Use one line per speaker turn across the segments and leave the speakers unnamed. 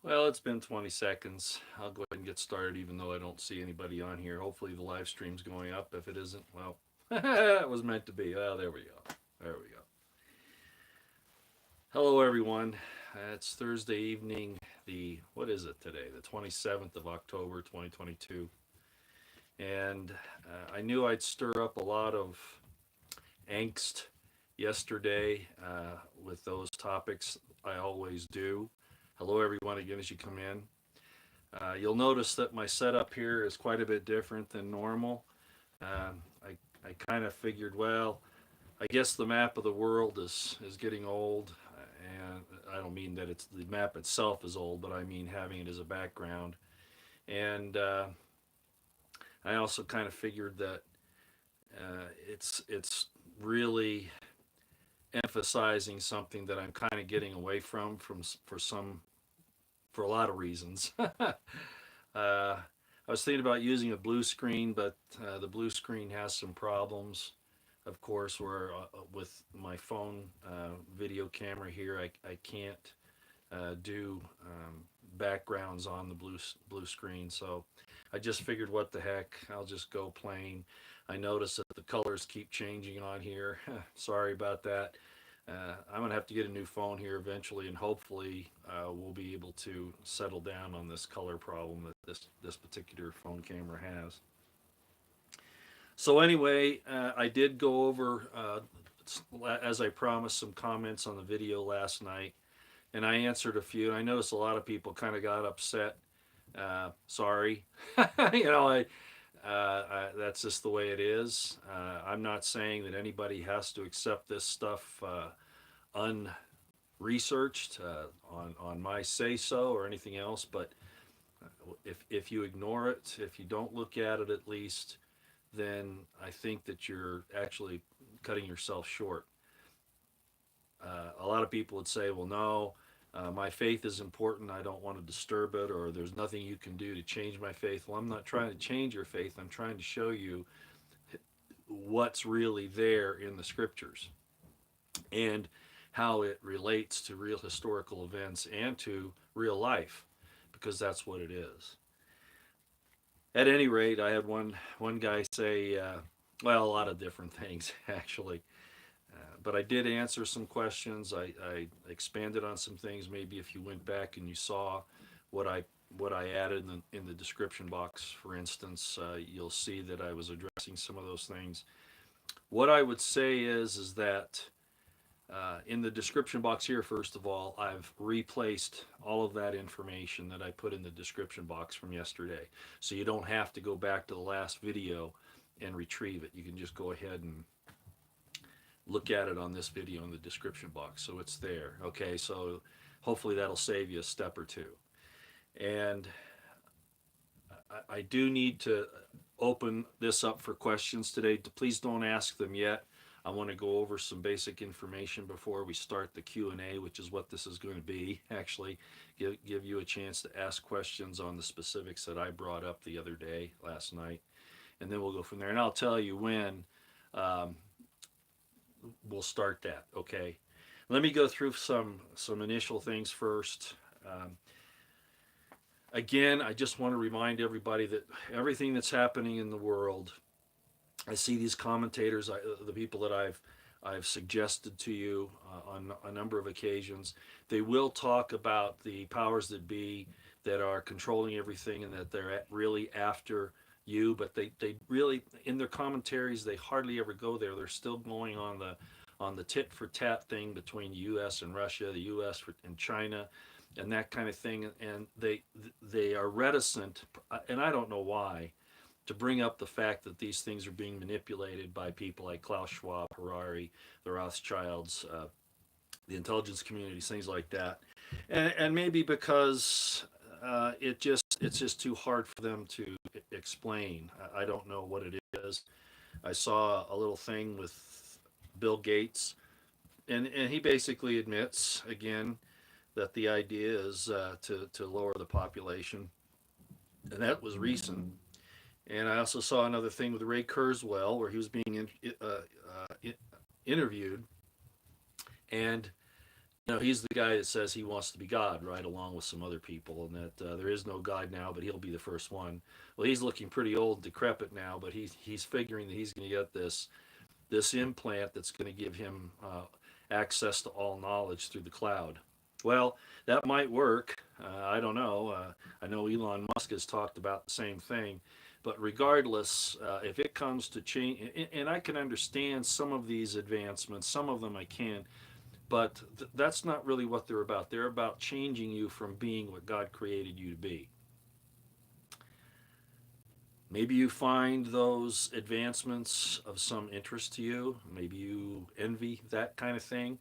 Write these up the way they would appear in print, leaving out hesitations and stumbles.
Well, it's been 20 seconds. I'll go ahead and get started even though I don't see anybody on here. Hopefully the live stream's going up. If it isn't, well, it was meant to be. Well, there we go. There we go. Hello, everyone. It's Thursday evening, what is it today? The 27th of October, 2022. And I knew I'd stir up a lot of angst yesterday with those topics. I always do. Hello, everyone, again, as you come in. You'll notice that my setup here is quite a bit different than normal. I kind of figured, well, I guess the map of the world is getting old, and I don't mean that it's the map itself is old, but I mean having it as a background. And I also kind of figured that it's really emphasizing something that I'm kind of getting away from for a lot of reasons. I was thinking about using a blue screen, but the blue screen has some problems. Of course, where with my phone video camera here, I can't do backgrounds on the blue screen. So I just figured, what the heck? I'll just go plain. I notice that the colors keep changing on here. Sorry about that. I'm gonna have to get a new phone here eventually, and hopefully we'll be able to settle down on this color problem that this particular phone camera has. So anyway, I did go over, as I promised, some comments on the video last night, and I answered a few. And I noticed a lot of people kind of got upset. Sorry, you know, that's just the way it is. I'm not saying that anybody has to accept this stuff unresearched on my say so or anything else. But if you ignore it, if you don't look at it at least, then I think that you're actually cutting yourself short. A lot of people would say, well, no, my faith is important. I don't want to disturb it, or there's nothing you can do to change my faith. Well, I'm not trying to change your faith. I'm trying to show you what's really there in the scriptures and how it relates to real historical events and to real life, because that's what it is. At any rate, I had one guy say, well, a lot of different things actually, but I did answer some questions. I expanded on some things. Maybe if you went back and you saw what I added in the description box, for instance, you'll see that I was addressing some of those things. What I would say is that in the description box here, first of all, I've replaced all of that information that I put in the description box from yesterday. So you don't have to go back to the last video and retrieve it. You can just go ahead and look at it on this video in the description box. So it's there. Okay, so hopefully that'll save you a step or two. And I do need to open this up for questions today. Please don't ask them yet. I want to go over some basic information before we start the Q&A, which is what this is going to be. Actually, give you a chance to ask questions on the specifics that I brought up the other day, last night, and then we'll go from there. And I'll tell you when we'll start that. Okay. Let me go through some initial things first. Again, I just want to remind everybody that everything that's happening in the world, I see these commentators, the people that I've suggested to you on a number of occasions. They will talk about the powers that be that are controlling everything and that they're really after you, but they really, in their commentaries, they hardly ever go there. They're still going on the tit for tat thing between the U.S. and Russia, the U.S. and China, and that kind of thing. And they are reticent, and I don't know why, to bring up the fact that these things are being manipulated by people like Klaus Schwab, Harari, the Rothschilds, the intelligence communities, things like that. And maybe because it's just too hard for them to explain. I don't know what it is. I saw a little thing with Bill Gates, and he basically admits again that the idea is to lower the population, and that was recent. And I also saw another thing with Ray Kurzweil where he was being interviewed, and he's the guy that says he wants to be God, right, along with some other people, and that there is no God now, but he'll be the first one. Well, he's looking pretty old, decrepit now, but he's figuring that he's going to get this implant that's going to give him access to all knowledge through the cloud. Well, that might work. I don't know. I know Elon Musk has talked about the same thing. But regardless, if it comes to change, and I can understand some of these advancements, some of them I can, but that's not really what they're about. They're about changing you from being what God created you to be. Maybe you find those advancements of some interest to you. Maybe you envy that kind of thing.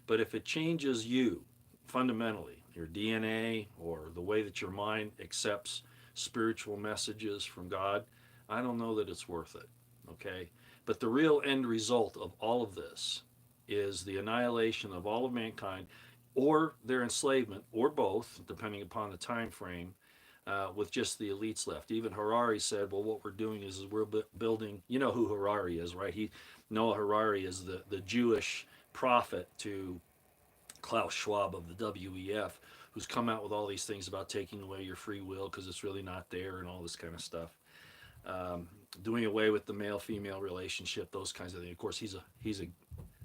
But if it changes you fundamentally, your DNA or the way that your mind accepts spiritual messages from God, I don't know that it's worth it. Okay? But the real end result of all of this is the annihilation of all of mankind or their enslavement or both, depending upon the time frame, with just the elites left. Even Harari said, well, what we're doing is we're building, you know who Harari is, right? Noah Harari is the Jewish prophet to Klaus Schwab of the WEF, who's come out with all these things about taking away your free will because it's really not there and all this kind of stuff. Doing away with the male-female relationship, those kinds of things. Of course, he's a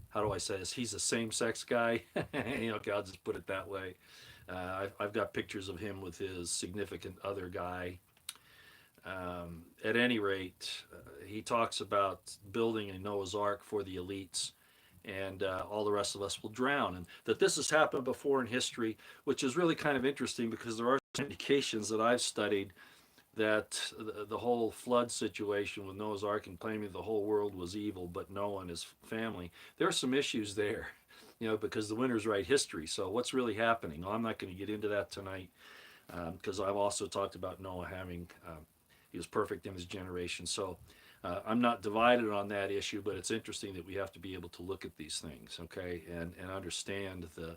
how do I say this? He's a same-sex guy. Okay, I'll just put it that way. I've got pictures of him with his significant other guy. At any rate, he talks about building a Noah's Ark for the elites, and all the rest of us will drown. And that this has happened before in history, which is really kind of interesting because there are indications that I've studied that the whole flood situation with Noah's Ark and claiming the whole world was evil but Noah and his family, there are some issues there, because the winners write history. So what's really happening? Well, I'm not going to get into that tonight because I've also talked about Noah having, he was perfect in his generation. So I'm not divided on that issue, but it's interesting that we have to be able to look at these things, okay, and understand the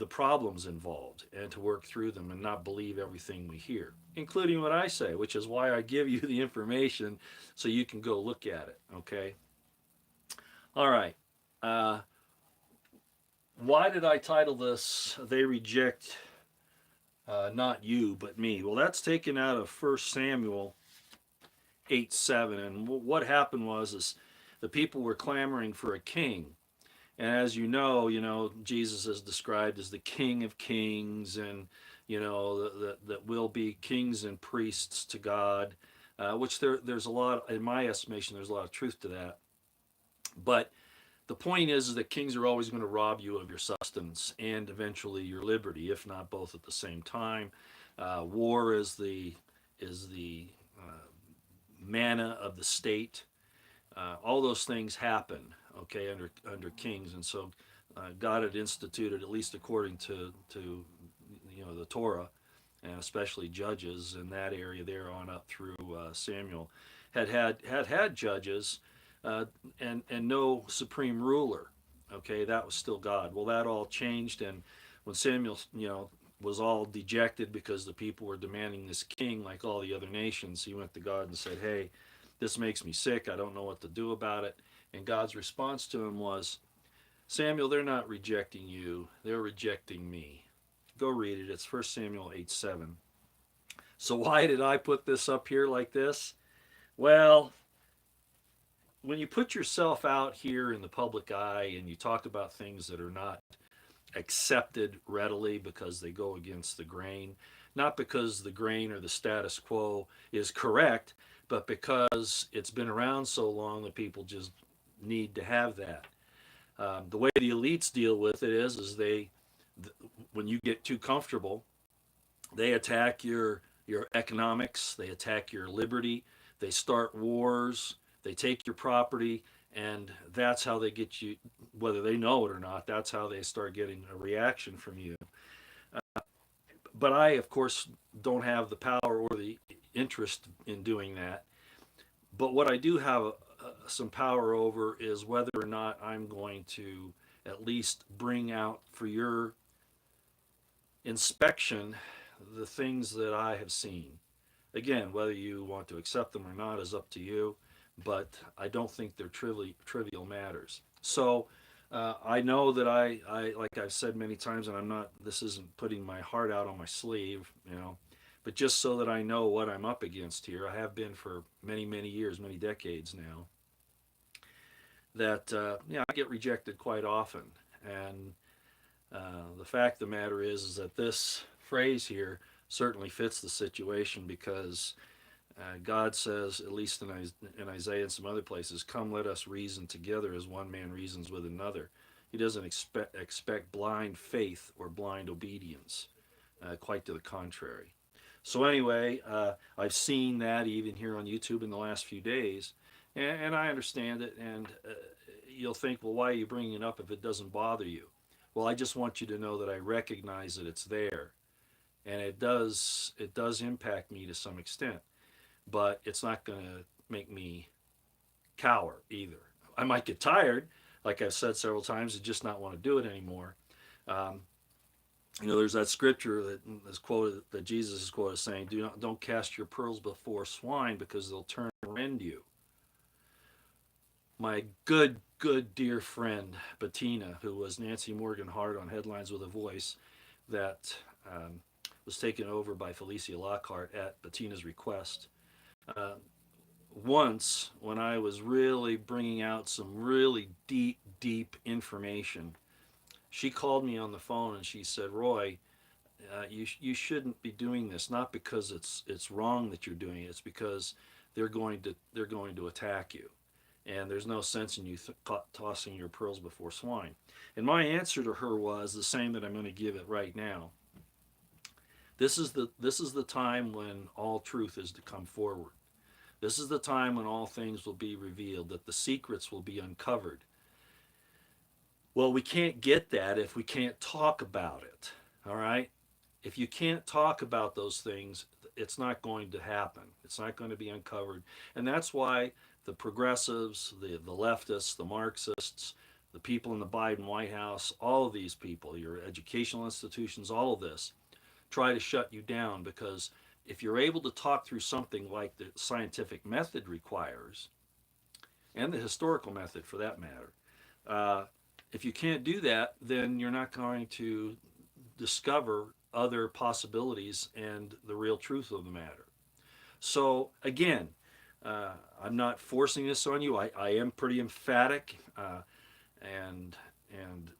problems involved and to work through them and not believe everything we hear, including what I say, which is why I give you the information so you can go look at it, okay? All right. Why did I title this, They Reject Not You, But Me? Well, that's taken out of 1 Samuel 8:7. And what happened was is the people were clamoring for a king. And as Jesus is described as the King of Kings, and that will be kings and priests to God, which there's a lot, in my estimation, there's a lot of truth to that. But the point is that kings are always going to rob you of your sustenance and eventually your liberty, if not both at the same time. War is the manna of the state. All those things happen, okay, under kings, and so God had instituted, at least according to the Torah, and especially Judges in that area there on up through Samuel, had judges, and no supreme ruler. Okay, that was still God. Well, that all changed, and when Samuel was all dejected because the people were demanding this king like all the other nations, he went to God and said, "Hey, this makes me sick. I don't know what to do about it." And God's response to him was, "Samuel, they're not rejecting you. They're rejecting me." Go read it. It's 1 Samuel 8:7. So why did I put this up here like this? Well, when you put yourself out here in the public eye and you talk about things that are not accepted readily because they go against the grain, not because the grain or the status quo is correct, but because it's been around so long that people just need to have that. The way the elites deal with it is when you get too comfortable, they attack your economics, they attack your liberty, they start wars, they take your property, and that's how they get you, whether they know it or not, that's how they start getting a reaction from you. But I, of course, don't have the power or the interest in doing that. But what I do have some power over is whether or not I'm going to at least bring out for your inspection the things that I have seen. Again, whether you want to accept them or not is up to you, but I don't think they're trivial matters. So I know that like I've said many times, and this isn't putting my heart out on my sleeve, but just so that I know what I'm up against here. I have been for many, many years, many decades now. That, I get rejected quite often. And the fact of the matter is that this phrase here certainly fits the situation because God says, at least in Isaiah and some other places, "Come, let us reason together as one man reasons with another." He doesn't expect blind faith or blind obedience. Quite to the contrary. So anyway, I've seen that even here on YouTube in the last few days, and I understand it. And you'll think, well, why are you bringing it up if it doesn't bother you? Well, I just want you to know that I recognize that it's there, and it does impact me to some extent, but it's not going to make me cower either. I might get tired, like I've said several times, and just not want to do it anymore. Um, there's that scripture that is quoted, that Jesus is quoted as saying, don't cast your pearls before swine because they'll turn and rend you." My good dear friend Bettina, who was Nancy Morgan Hart on Headlines with a Voice, that was taken over by Felicia Lockhart at Bettina's request. Uh, Once, when I was really bringing out some really deep information, she called me on the phone and she said, "Roy, you shouldn't be doing this. Not because it's wrong that you're doing it. It's because they're going to attack you, and there's no sense in you tossing your pearls before swine." And my answer to her was the same that I'm going to give it right now. This is the time when all truth is to come forward. This is the time when all things will be revealed, that the secrets will be uncovered. Well, we can't get that if we can't talk about it. All right? If you can't talk about those things, it's not going to happen. It's not going to be uncovered. And that's why the progressives, the leftists, the Marxists, the people in the Biden White House, all of these people, your educational institutions, all of this, try to shut you down, because if you're able to talk through something like the scientific method requires, and the historical method for that matter, uh, if you can't do that, then you're not going to discover other possibilities and the real truth of the matter. So again, I'm not forcing this on you. I am pretty emphatic, and and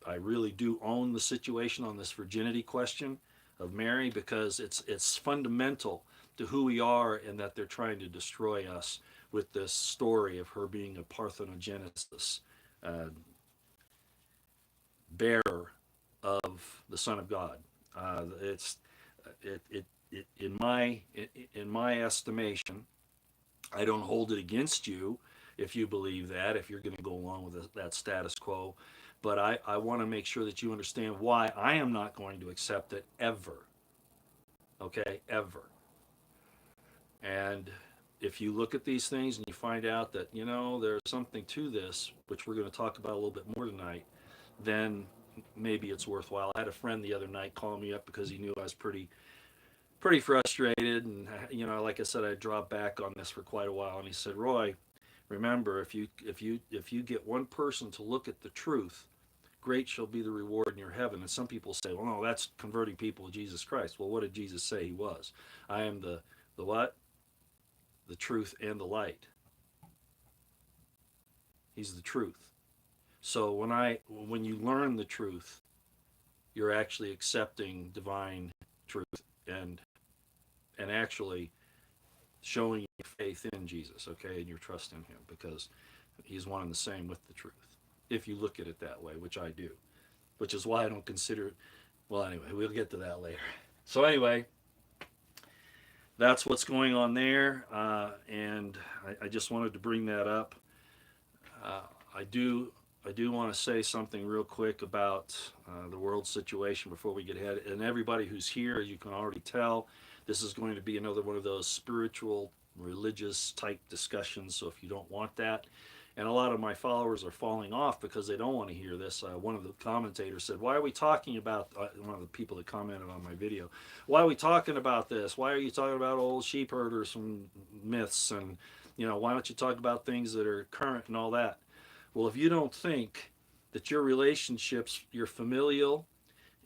I really do own the situation on this virginity question of Mary, because it's fundamental to who we are, and that they're trying to destroy us with this story of her being a parthenogenesis, uh, bearer of the Son of God. It's in my estimation, I don't hold it against you if you believe that, if you're going to go along with that status quo. But I want to make sure that you understand why I am not going to accept it ever. Okay, ever. And if you look at these things and you find out that, there's something to this, which we're going to talk about a little bit more tonight, then maybe it's worthwhile. I had a friend the other night call me up because he knew I was pretty frustrated, and like I said, I dropped back on this for quite a while, and he said, "Roy, remember, if you get one person to look at the truth, great shall be the reward in your heaven." And some people say, "Well, no, that's converting people to Jesus Christ." Well, what did Jesus say he was? "I am the what? The truth and the light." He's the truth. So when you learn the truth, you're actually accepting divine truth, and actually showing your faith in Jesus, okay, and your trust in him, because he's one and the same with the truth. If you look at it that way, which I do, which is why I don't consider it. Well, anyway, we'll get to that later. So anyway, that's what's going on there, and I just wanted to bring that up. Uh, I do I do want to say something real quick about the world situation before we get ahead. And everybody who's here, you can already tell, this is going to be another one of those spiritual, religious type discussions. So if you don't want that, and a lot of my followers are falling off because they don't want to hear this. One of the commentators said, "Why are we talking about?" One of the people that commented on my video, "Why are we talking about this? Why are you talking about old sheep herders from myths? And why don't you talk about things that are current and all that?" Well, if you don't think that your relationships, your familial,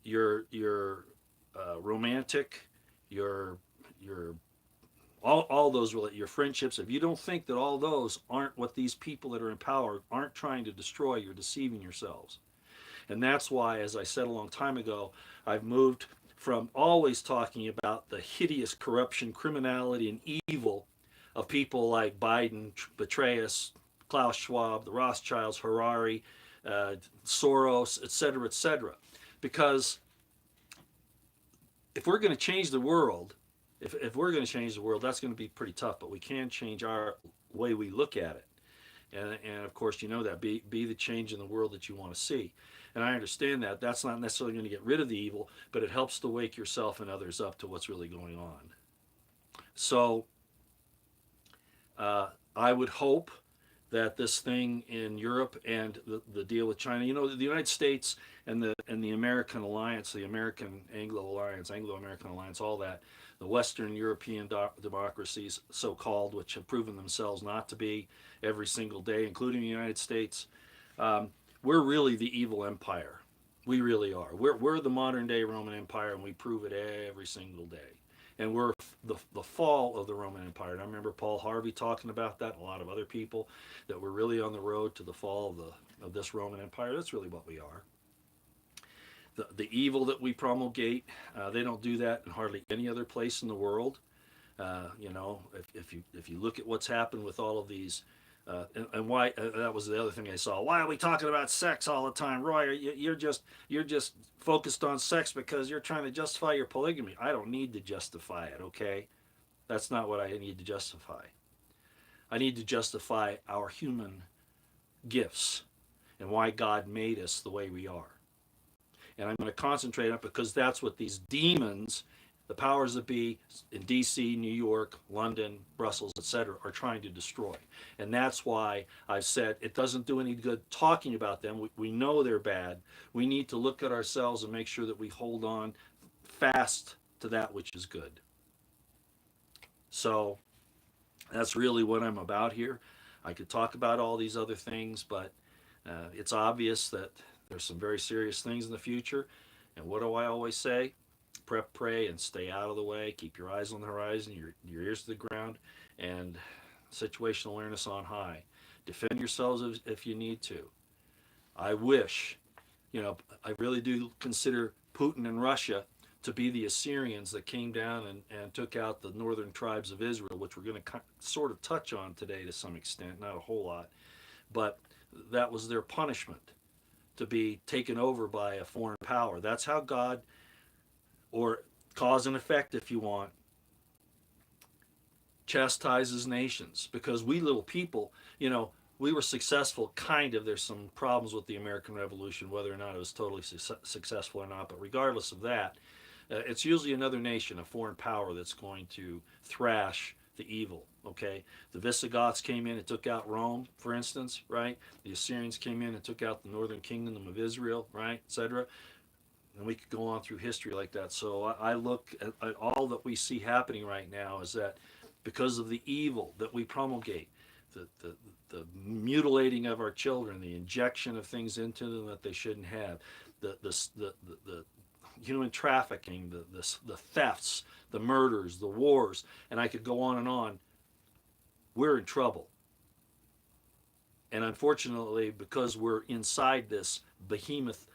your romantic, your your all those your friendships, if you don't think that all those aren't what these people that are in power aren't trying to destroy, you're deceiving yourselves. And that's why, as I said a long time ago, I've moved from always talking about the hideous corruption, criminality, and evil of people like Biden, Petraeus, Klaus Schwab, the Rothschilds, Harari, Soros, etc., etc. Because if we're going to change the world, if we're going to change the world, that's going to be pretty tough. But we can change our way we look at it. And of course, you know that be the change in the world that you want to see. And I understand that that's not necessarily going to get rid of the evil, but it helps to wake yourself and others up to what's really going on. So I would hope that this thing in Europe and the deal with China, you know, the United States and the American alliance, the American Anglo alliance, Anglo-American alliance, all that, the Western European democracies, so-called, which have proven themselves not to be every single day, including the United States, we're really the evil empire. We really are. We're the modern day Roman Empire, and we prove it every single day. And we're the fall of the Roman Empire. And I remember Paul Harvey talking about that, and a lot of other people, that we're really on the road to the fall of this Roman Empire. That's really what we are. The evil that we promulgate, they don't do that in hardly any other place in the world. You know, if you look at what's happened with all of these, and why that was the other thing I saw. Why are we talking about sex all the time, Roy? You're just focused on sex because you're trying to justify your polygamy. I don't need to justify it. Okay, that's not what I need to justify. I need to justify our human gifts and why God made us the way we are. And I'm going to concentrate on it because that's what these demons, the powers that be in DC, New York, London, Brussels, etc., are trying to destroy. And that's why I've said it doesn't do any good talking about them. We know they're bad. We need to look at ourselves and make sure that we hold on fast to that which is good. So that's really what I'm about here. I could talk about all these other things, but it's obvious that there's some very serious things in the future. And what do I always say? Prep, pray, and stay out of the way. Keep your eyes on the horizon, your ears to the ground, and situational awareness on high. Defend yourselves if you need to. I wish, you know, I really do consider Putin and Russia to be the Assyrians that came down and took out the northern tribes of Israel, which we're going to sort of touch on today to some extent, not a whole lot. But that was their punishment, to be taken over by a foreign power. That's how God, or cause and effect if you want, chastises nations. Because we little people, you know, we were successful, kind of. There's some problems with the American Revolution, whether or not it was totally successful or not. But regardless of that, it's usually another nation, a foreign power, that's going to thrash the evil. Okay, the Visigoths came in and took out Rome, for instance, right? The Assyrians came in and took out the northern kingdom of Israel, right, etc. And we could go on through history like that. So I look at all that we see happening right now is that because of the evil that we promulgate, the mutilating of our children, the injection of things into them that they shouldn't have, the human trafficking, the thefts, the murders, the wars, and I could go on, we're in trouble. And unfortunately, because we're inside this behemoth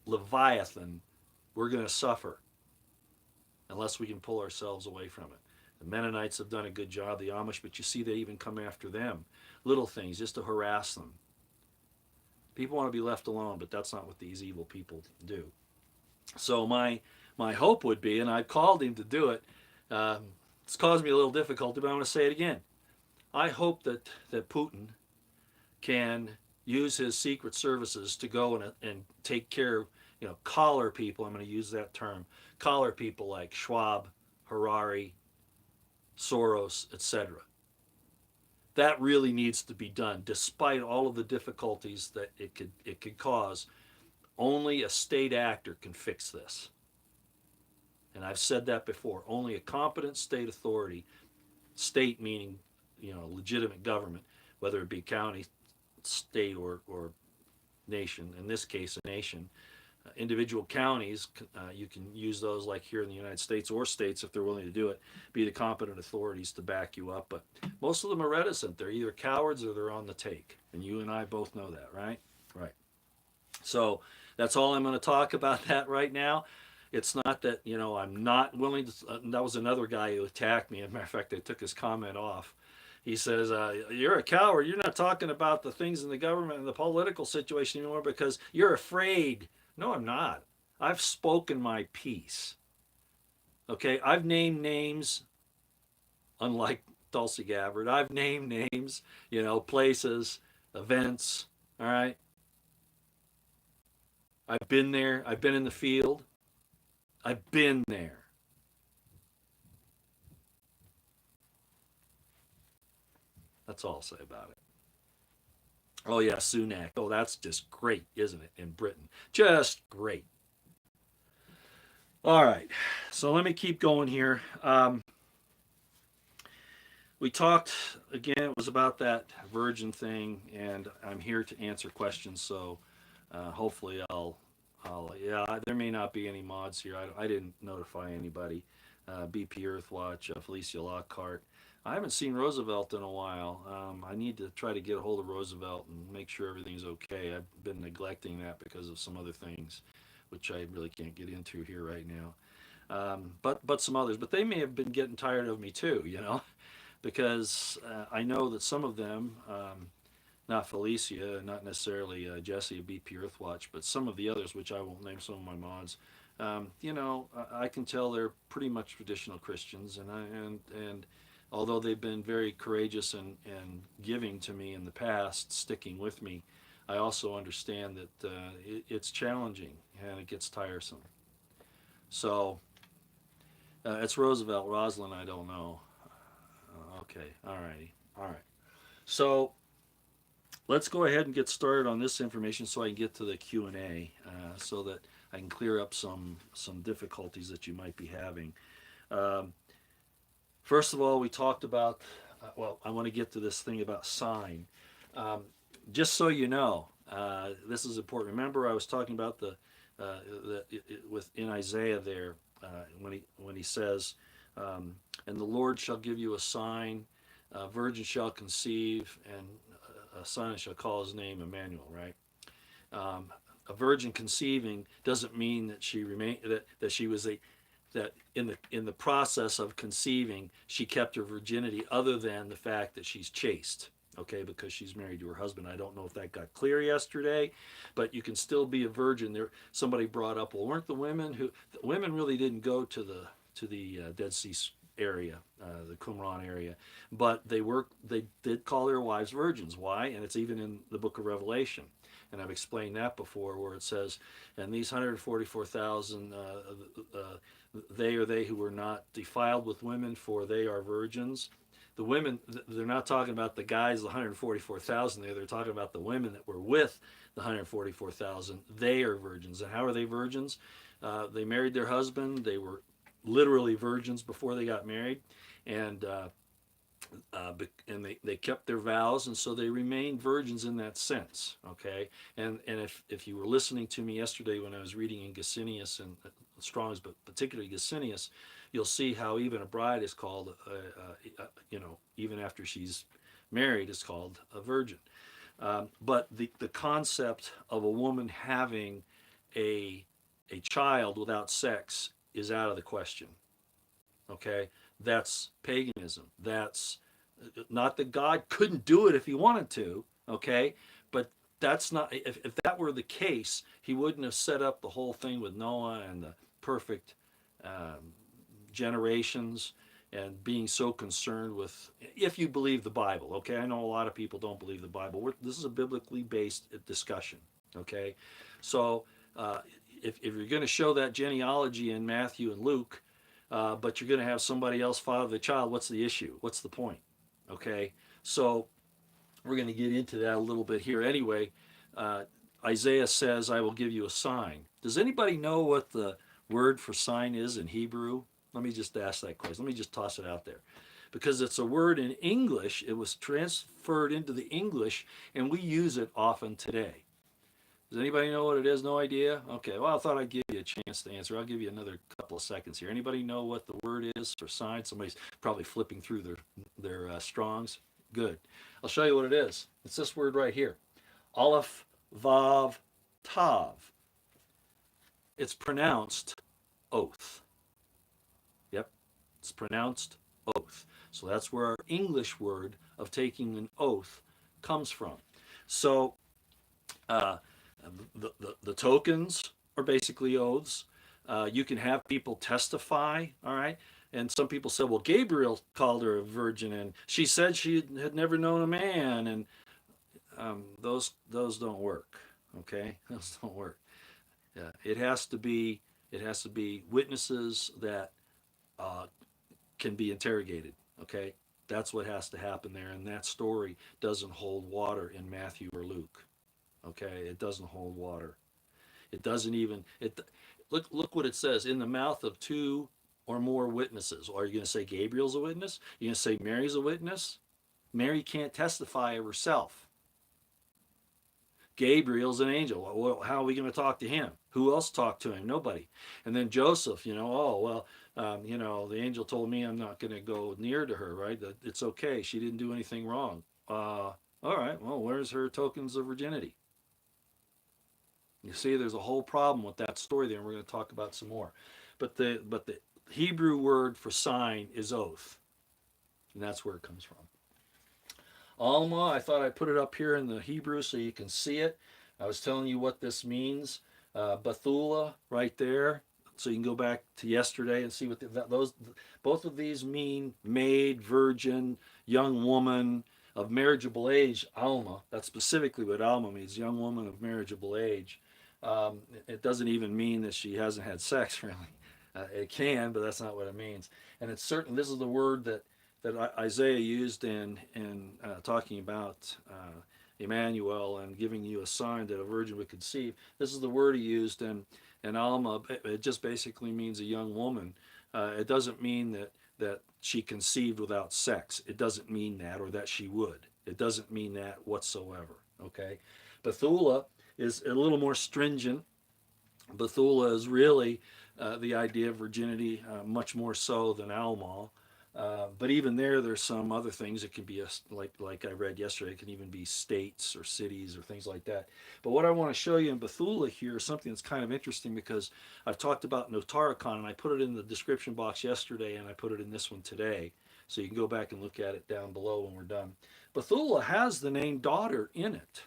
Leviathan, we're going to suffer unless we can pull ourselves away from it. The Mennonites have done a good job, the Amish, but you see they even come after them. Little things just to harass them. People want to be left alone, but that's not what these evil people do. So my hope would be, and I've called him to do it, it's caused me a little difficulty, but I'm going to say it again. I hope that Putin can use his secret services to go and take care of, you know, collar people. I'm going to use that term. Collar people like Schwab, Harari, Soros, etc. That really needs to be done, despite all of the difficulties that it could cause. Only a state actor can fix this. And I've said that before. Only a competent state authority, state meaning, you know, legitimate government, whether it be county, state, or nation, in this case, a nation. Individual counties, you can use those like here in the United States, or states if they're willing to do it, be the competent authorities to back you up. But most of them are reticent. They're either cowards or they're on the take. And you and I both know that, right? Right. So that's all I'm going to talk about that right now. It's not that, I'm not willing to. That was another guy who attacked me. As a matter of fact, I took his comment off. He says, you're a coward. You're not talking about the things in the government and the political situation anymore because you're afraid. No, I'm not. I've spoken my piece. Okay, I've named names, unlike Tulsi Gabbard. I've named names, places, events. All right. I've been there. I've been in the field. I've been there. That's all I'll say about it. Oh, yeah, Sunak. Oh, that's just great, isn't it, in Britain? Just great. All right, so let me keep going here. We talked, again, it was about that virgin thing, and I'm here to answer questions, so hopefully yeah, there may not be any mods here. I didn't notify anybody. BP Earthwatch, Felicia Lockhart. I haven't seen Roosevelt in a while. I need to try to get a hold of Roosevelt and make sure everything's okay. I've been neglecting that because of some other things, which I really can't get into here right now. But some others. But they may have been getting tired of me too, because I know that some of them, not Felicia, not necessarily Jesse of BP Earthwatch, but some of the others, which I won't name, some of my mods, I can tell they're pretty much traditional Christians, and although they've been very courageous and giving to me in the past, sticking with me, I also understand that it's challenging and it gets tiresome. So it's Roosevelt. Rosalind, I don't know. Okay, all righty. All right. So let's go ahead and get started on this information so I can get to the Q&A so that I can clear up some difficulties that you might be having. First of all, we talked about, I want to get to this thing about sign. Just so you know, this is important. Remember, I was talking about in Isaiah there when he says, and the Lord shall give you a sign, a virgin shall conceive, and a son shall call his name Emmanuel. Right? A virgin conceiving doesn't mean that she remained that she was that in the process of conceiving she kept her virginity, other than the fact that she's chaste. Okay, because she's married to her husband. I don't know if that got clear yesterday, but you can still be a virgin. There, somebody brought up, well, weren't the women really didn't go to the Dead Sea area, the Qumran area, but they did call their wives virgins. Why? And it's even in the book of Revelation, and I've explained that before, where it says, and these 144,000, they are they who were not defiled with women, for they are virgins. The women, they're not talking about the guys, the 144,000 there. They're talking about the women that were with the 144,000. They are virgins. And how are they virgins? They married their husband. They were literally virgins before they got married. And they kept their vows, and so they remained virgins in that sense. Okay, and if you were listening to me yesterday when I was reading in Gesenius and Strong's, but particularly Gesenius, you'll see how even a bride is called, even after she's married, is called a virgin. But the concept of a woman having a child without sex is out of the question. Okay, that's paganism. That's not that God couldn't do it if he wanted to. Okay, but that's not. If that were the case, he wouldn't have set up the whole thing with Noah and the perfect generations, and being so concerned with, if you believe the Bible. Okay, I know a lot of people don't believe the Bible. This is a biblically based discussion. Okay, so if you're going to show that genealogy in Matthew and Luke, but you're going to have somebody else father the child, what's the issue? What's the point? Okay, so we're going to get into that a little bit here. Anyway, Isaiah says, I will give you a sign. Does anybody know what the word for sign is in Hebrew? Let me just ask that question. Let me just toss it out there. Because it's a word in English. It was transferred into the English, and we use it often today. Does anybody know what it is? No idea? Okay, well, I thought I'd give you a chance to answer. I'll give you another couple of seconds here. Anybody know what the word is for sign? Somebody's probably flipping through their Strongs. Good. I'll show you what it is. It's this word right here. Aleph, Vav, Tav. It's pronounced oath. Yep, it's pronounced oath. So that's where our English word of taking an oath comes from. So uh, the tokens are basically oaths. You can have people testify, all right? And some people said, well, Gabriel called her a virgin, and she said she had never known a man, and those don't work, okay? Those don't work. It has to be witnesses that uh, can be interrogated, okay? That's what has to happen there, and that story doesn't hold water in Matthew or Luke, okay? It doesn't hold water. It doesn't even it. Look what it says: in the mouth of two or more witnesses. Are you going to say Gabriel's a witness? Are you going to say Mary's a witness? Mary can't testify of herself. Gabriel's an angel. Well, how are we going to talk to him? Who else talked to him? Nobody. And then Joseph, oh, well, the angel told me I'm not going to go near to her, right? That it's okay. She didn't do anything wrong. All right, well, where's her tokens of virginity? You see, there's a whole problem with that story there, and we're going to talk about some more. But the Hebrew word for sign is oath, and that's where it comes from. Alma, I thought I'd put it up here in the Hebrew so you can see it. I was telling you what this means. Bethula, right there. So you can go back to yesterday and see what those both of these mean: maid, virgin, young woman of marriageable age. Alma. That's specifically what Alma means: young woman of marriageable age. It doesn't even mean that she hasn't had sex, really. It can, but that's not what it means. And it's certain. This is the word that Isaiah used in talking about Emmanuel and giving you a sign that a virgin would conceive. This is the word he used in Alma. It just basically means a young woman. It doesn't mean that she conceived without sex. It doesn't mean that, or that she would. It doesn't mean that whatsoever. Okay, Bethula is a little more stringent. Bethula is really the idea of virginity, much more so than Alma. But even there's some other things. It can be like I read yesterday. It can even be states or cities or things like that. But what I want to show you in Bethula here is something that's kind of interesting, because I've talked about Notaricon, and I put it in the description box yesterday, and I put it in this one today. So you can go back and look at it down below when we're done. Bethula has the name daughter in it.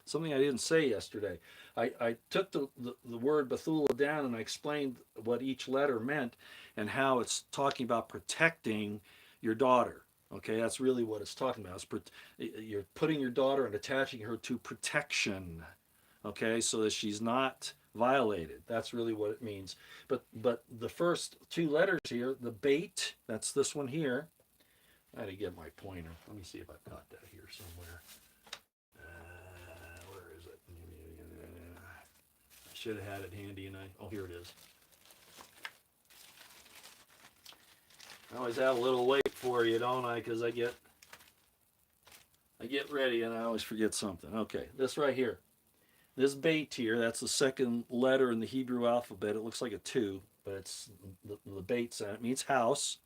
Something I didn't say yesterday. I took the word Bethula down, and I explained what each letter meant and how it's talking about protecting your daughter. Okay, that's really what it's talking about. You're putting your daughter and attaching her to protection. Okay, so that she's not violated. That's really what it means. But the first two letters here, the bait, that's this one here. I had to get my pointer. Let me see if I've got that here somewhere. Where is it? I should have had it handy, and here it is. I always have a little wait for you, don't I? Because I get ready and I always forget something. Okay, this right here. This bait here, that's the second letter in the Hebrew alphabet. It looks like a 2, but it's the bait sign. It means house.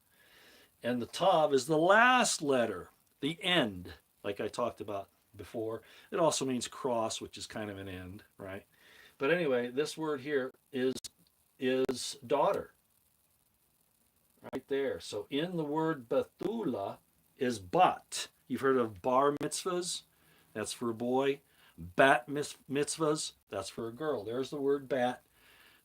And the tav is the last letter, the end, like I talked about before. It also means cross, which is kind of an end, right? But anyway, this word here is daughter, right there. So in the word Bethula is bat. You've heard of bar mitzvahs? That's for a boy. Bat mitzvahs? That's for a girl. There's the word bat.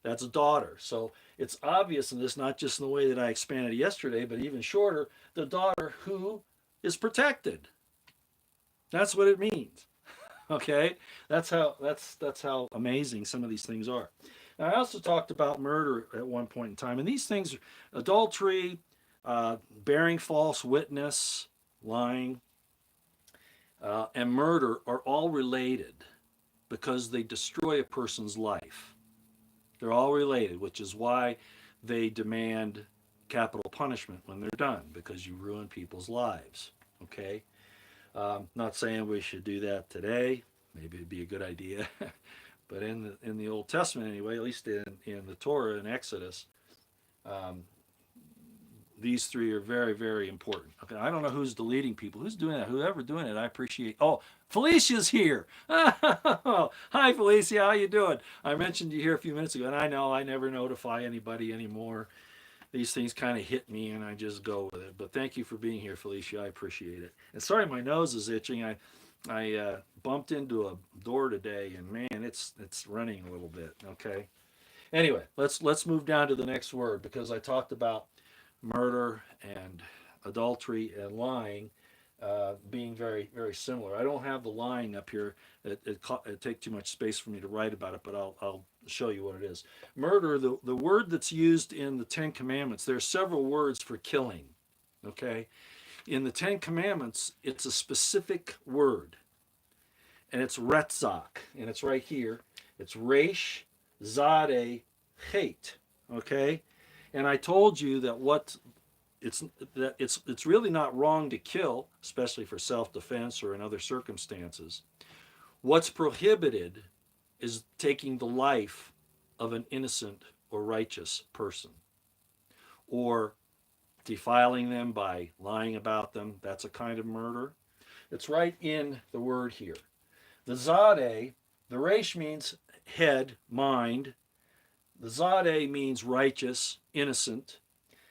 That's a daughter. So it's obvious in this, not just in the way that I expanded yesterday, but even shorter, the daughter who is protected. That's what it means. Okay? That's how amazing some of these things are. Now, I also talked about murder at one point in time, and these things, adultery, bearing false witness, lying, and murder are all related because they destroy a person's life. They're all related, which is why they demand capital punishment when they're done, because you ruin people's lives. Okay? Not saying we should do that today, maybe it'd be a good idea. But in the Old Testament anyway, at least in the Torah and Exodus, um, these three are very, very important. Okay, I don't know who's deleting people. Who's doing that? Whoever doing it, I appreciate. Oh, Felicia's here. Hi, Felicia. How you doing? I mentioned you here a few minutes ago, and I know I never notify anybody anymore. These things kind of hit me, and I just go with it. But thank you for being here, Felicia. I appreciate it. And sorry, my nose is itching. I bumped into a door today, and man, it's running a little bit. Okay. Anyway, let's move down to the next word because I talked about murder and adultery and lying being very, very similar. I don't have the lying up here. It take too much space for me to write about it, but I'll show you what it is. Murder, the word that's used in the Ten Commandments, there are several words for killing. Okay? In the Ten Commandments, it's a specific word, and it's retzach, and it's right here. It's resh, zadeh, chet. Okay? And I told you that it's really not wrong to kill, especially for self-defense or in other circumstances. What's prohibited is taking the life of an innocent or righteous person, or defiling them by lying about them. That's a kind of murder. It's right in the word here. The zadeh, the resh means head, mind. The zadeh means righteous, innocent.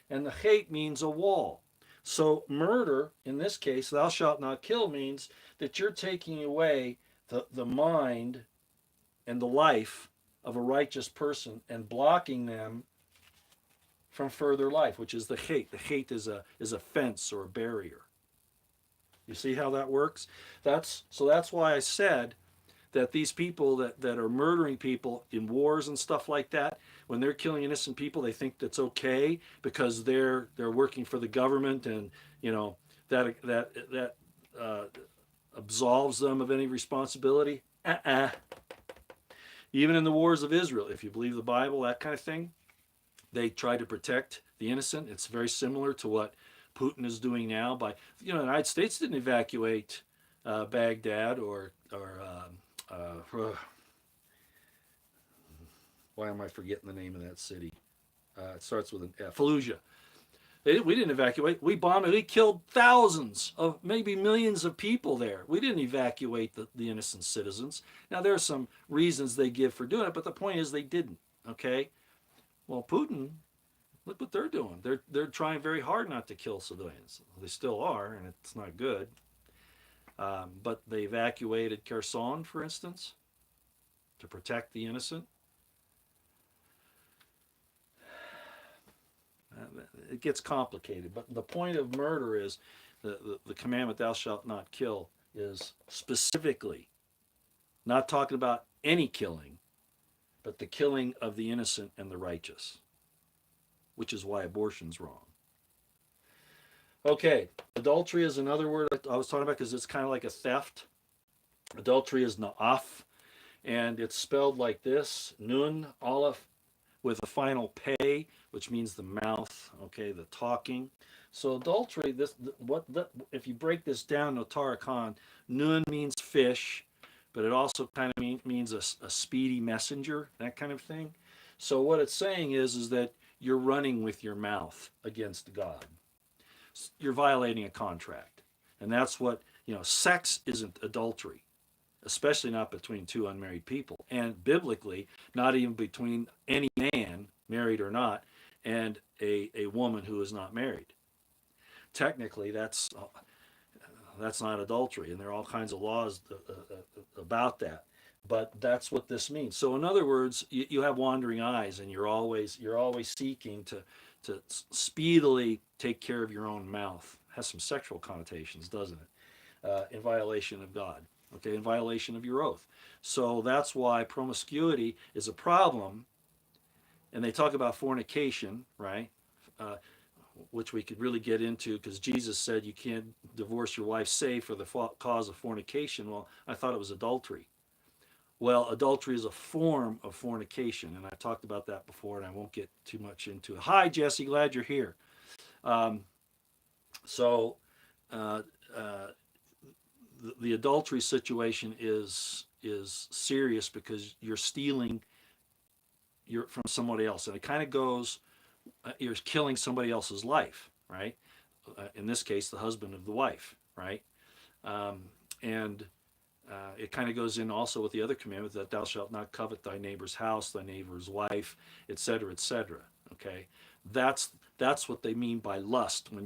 And the chet means a wall. So murder, in this case, thou shalt not kill, means that you're taking away the mind and the life of a righteous person and blocking them from further life, which is the chet. The chet is a fence or a barrier. You see how that works? That's why I said that these people that are murdering people in wars and stuff like that, when they're killing innocent people, they think that's okay because they're working for the government, and that absolves them of any responsibility. Even in the wars of Israel, if you believe the Bible, that kind of thing, they try to protect the innocent. It's very similar to what Putin is doing now. The United States didn't evacuate Baghdad or why am I forgetting the name of that city? It starts with an F. Fallujah. We didn't evacuate. We bombed it. We killed thousands of, maybe millions of people there. We didn't evacuate the innocent citizens. Now, there are some reasons they give for doing it, but the point is they didn't. Okay? Well, Putin, look what they're doing. They're trying very hard not to kill civilians. They still are, and it's not good. But they evacuated Kherson, for instance, to protect the innocent. It gets complicated, but the point of murder is the commandment, thou shalt not kill, is specifically not talking about any killing, but the killing of the innocent and the righteous, which is why abortion's wrong. Okay, adultery is another word I was talking about because it's kind of like a theft. Adultery is na'af, and it's spelled like this: nun, aleph, with a final pay, which means the mouth. Okay, the talking. So adultery, if you break this down, Notar Khan, nun means fish, but it also kind of means a speedy messenger, that kind of thing. So what it's saying is that you're running with your mouth against God. You're violating a contract. And that's what, sex isn't adultery, especially not between two unmarried people. And biblically, not even between any man, married or not, and a woman who is not married. Technically, that's not adultery, and there are all kinds of laws about that. But that's what this means. So in other words, you have wandering eyes, and you're always seeking to speedily take care of your own mouth. It has some sexual connotations, doesn't it? In violation of God, okay, in violation of your oath. So that's why promiscuity is a problem. And they talk about fornication, right? Which we could really get into because Jesus said you can't divorce your wife save for the cause of fornication. Well, I thought it was adultery. Well, adultery is a form of fornication, and I've talked about that before, and I won't get too much into it. Hi, Jesse, glad you're here. The adultery situation is is serious because you're stealing from somebody else, and it kind of goes, you're killing somebody else's life, right? In this case, the husband of the wife, right? Um, and it kind of goes in also with the other commandment that thou shalt not covet thy neighbor's house, thy neighbor's wife, etc., etc. Okay, that's what they mean by lust. When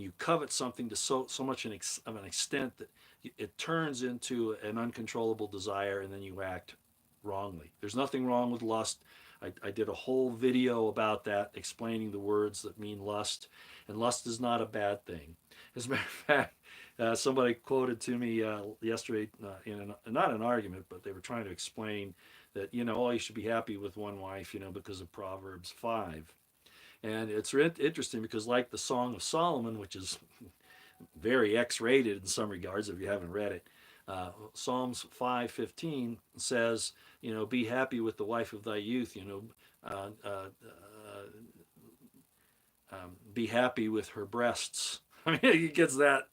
you covet something to so much of an extent that it turns into an uncontrollable desire, and then you act wrongly. There's nothing wrong with lust. I did a whole video about that, explaining the words that mean lust, and lust is not a bad thing. As a matter of fact, somebody quoted to me yesterday in not an argument, but they were trying to explain that, oh, you should be happy with one wife, because of Proverbs 5. And it's interesting because, like the Song of Solomon, which is very X-rated in some regards if you haven't read it, Psalms 5:15 says, be happy with the wife of thy youth, be happy with her breasts. I mean, it gets that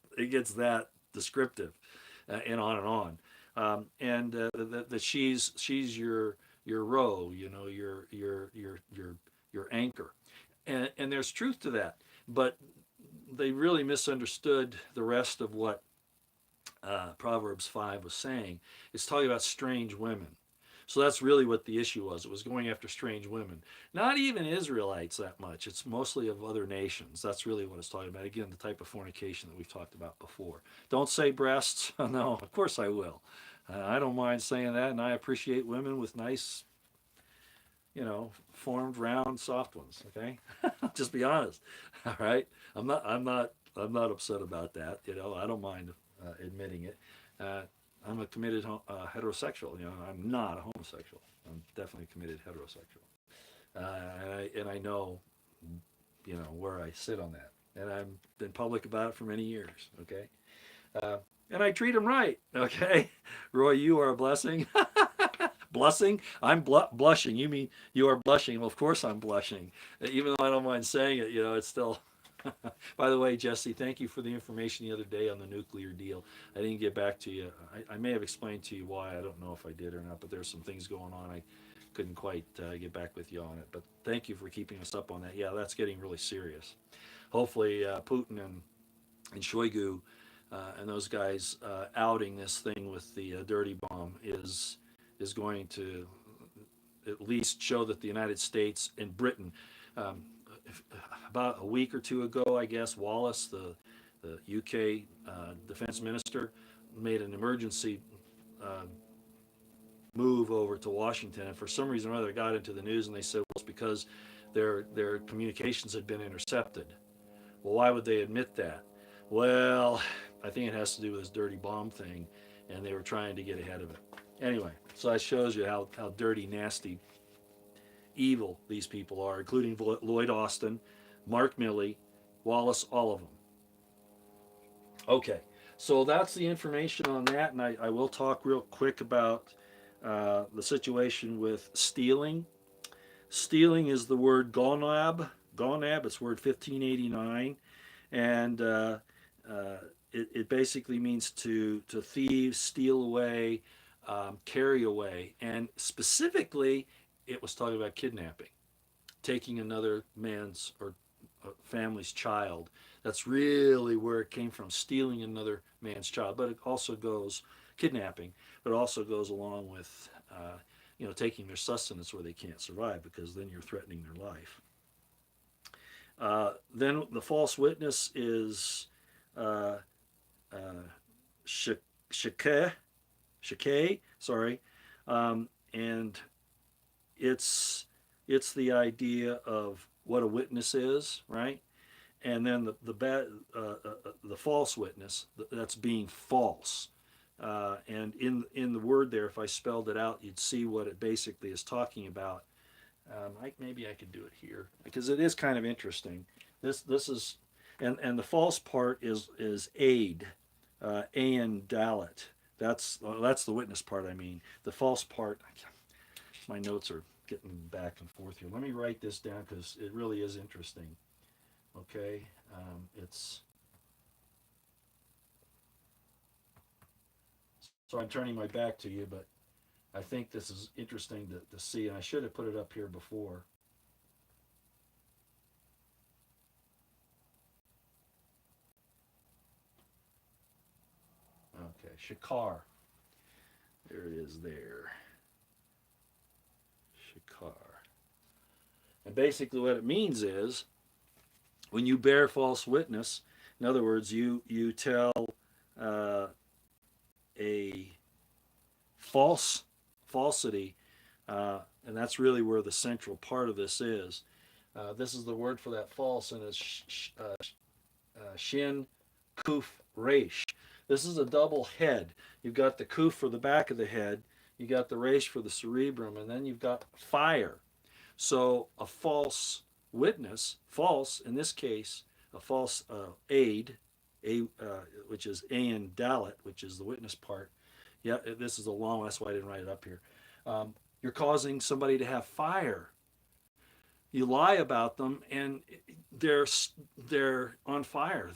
descriptive, and on and on. And that she's your row, your anchor, and there's truth to that. But they really misunderstood the rest of what Proverbs 5 was saying. It's talking about strange women. So that's really what the issue was. It was going after strange women. Not even Israelites that much. It's mostly of other nations. That's really what it's talking about. Again, the type of fornication that we've talked about before. Don't say breasts. No, of course I will. I don't mind saying that, and I appreciate women with nice, formed, round, soft ones. Okay, just be honest. All right, I'm not upset about that. I don't mind admitting it. I'm a committed heterosexual. I'm not a homosexual. I'm definitely a committed heterosexual, and I know, where I sit on that, and I've been public about it for many years. Okay, and I treat them right. Okay, Roy, you are a blessing. Blushing? I'm blushing. You mean you are blushing? Well, of course I'm blushing. Even though I don't mind saying it, it's still. By the way, Jesse, thank you for the information the other day on the nuclear deal. I didn't get back to you. I may have explained to you why. I don't know if I did or not, but there's some things going on. I couldn't quite get back with you on it. But thank you for keeping us up on that. Yeah, that's getting really serious. Hopefully, Putin and Shoigu and those guys outing this thing with the dirty bomb is going to at least show that the United States and Britain, about a week or two ago, I guess, Wallace, the UK defense minister, made an emergency move over to Washington, and for some reason or other, it got into the news, and they said, well, it's because their communications had been intercepted. Well, why would they admit that? Well, I think it has to do with this dirty bomb thing, and they were trying to get ahead of it. Anyway, so that shows you how dirty, nasty, evil these people are, including Lloyd Austin, Mark Milley, Wallace, all of them. Okay, so that's the information on that, and I will talk real quick about the situation with stealing. Stealing is the word gonab. Gonab, it's word 1589, and it basically means to thieve, steal away, carry away, and specifically, it was talking about kidnapping, taking another man's or family's child. That's really where it came from, stealing another man's child. But it also goes kidnapping, but it also goes along with taking their sustenance where they can't survive, because then you're threatening their life. Then the false witness is shakeh, sorry, and it's the idea of what a witness is, right? And then the false witness, that's being false. And in the word there, if I spelled it out, you'd see what it basically is talking about. Maybe I could do it here, because it is kind of interesting. This is, and the false part is aid, and dalet. That's the witness part. I mean, the false part. My notes are getting back and forth here. Let me write this down because it really is interesting. Okay, it's So I'm turning my back to you, but I think this is interesting to see, and I should have put it up here before. Okay, Shakar. There it is there. Shakar. And basically what it means is when you bear false witness, in other words, you tell uh, a falsity, and that's really where the central part of this is. This is the word for that false, and it's shin kuf resh. This is a double head. You've got the kuf for the back of the head, you got the resh for the cerebrum, and then you've got fire. So a false witness, false in this case, a false aid, which is ayin dalit, which is the witness part. Yeah, this is a long. That's why I didn't write it up here. You're causing somebody to have fire. You lie about them, and they're on fire.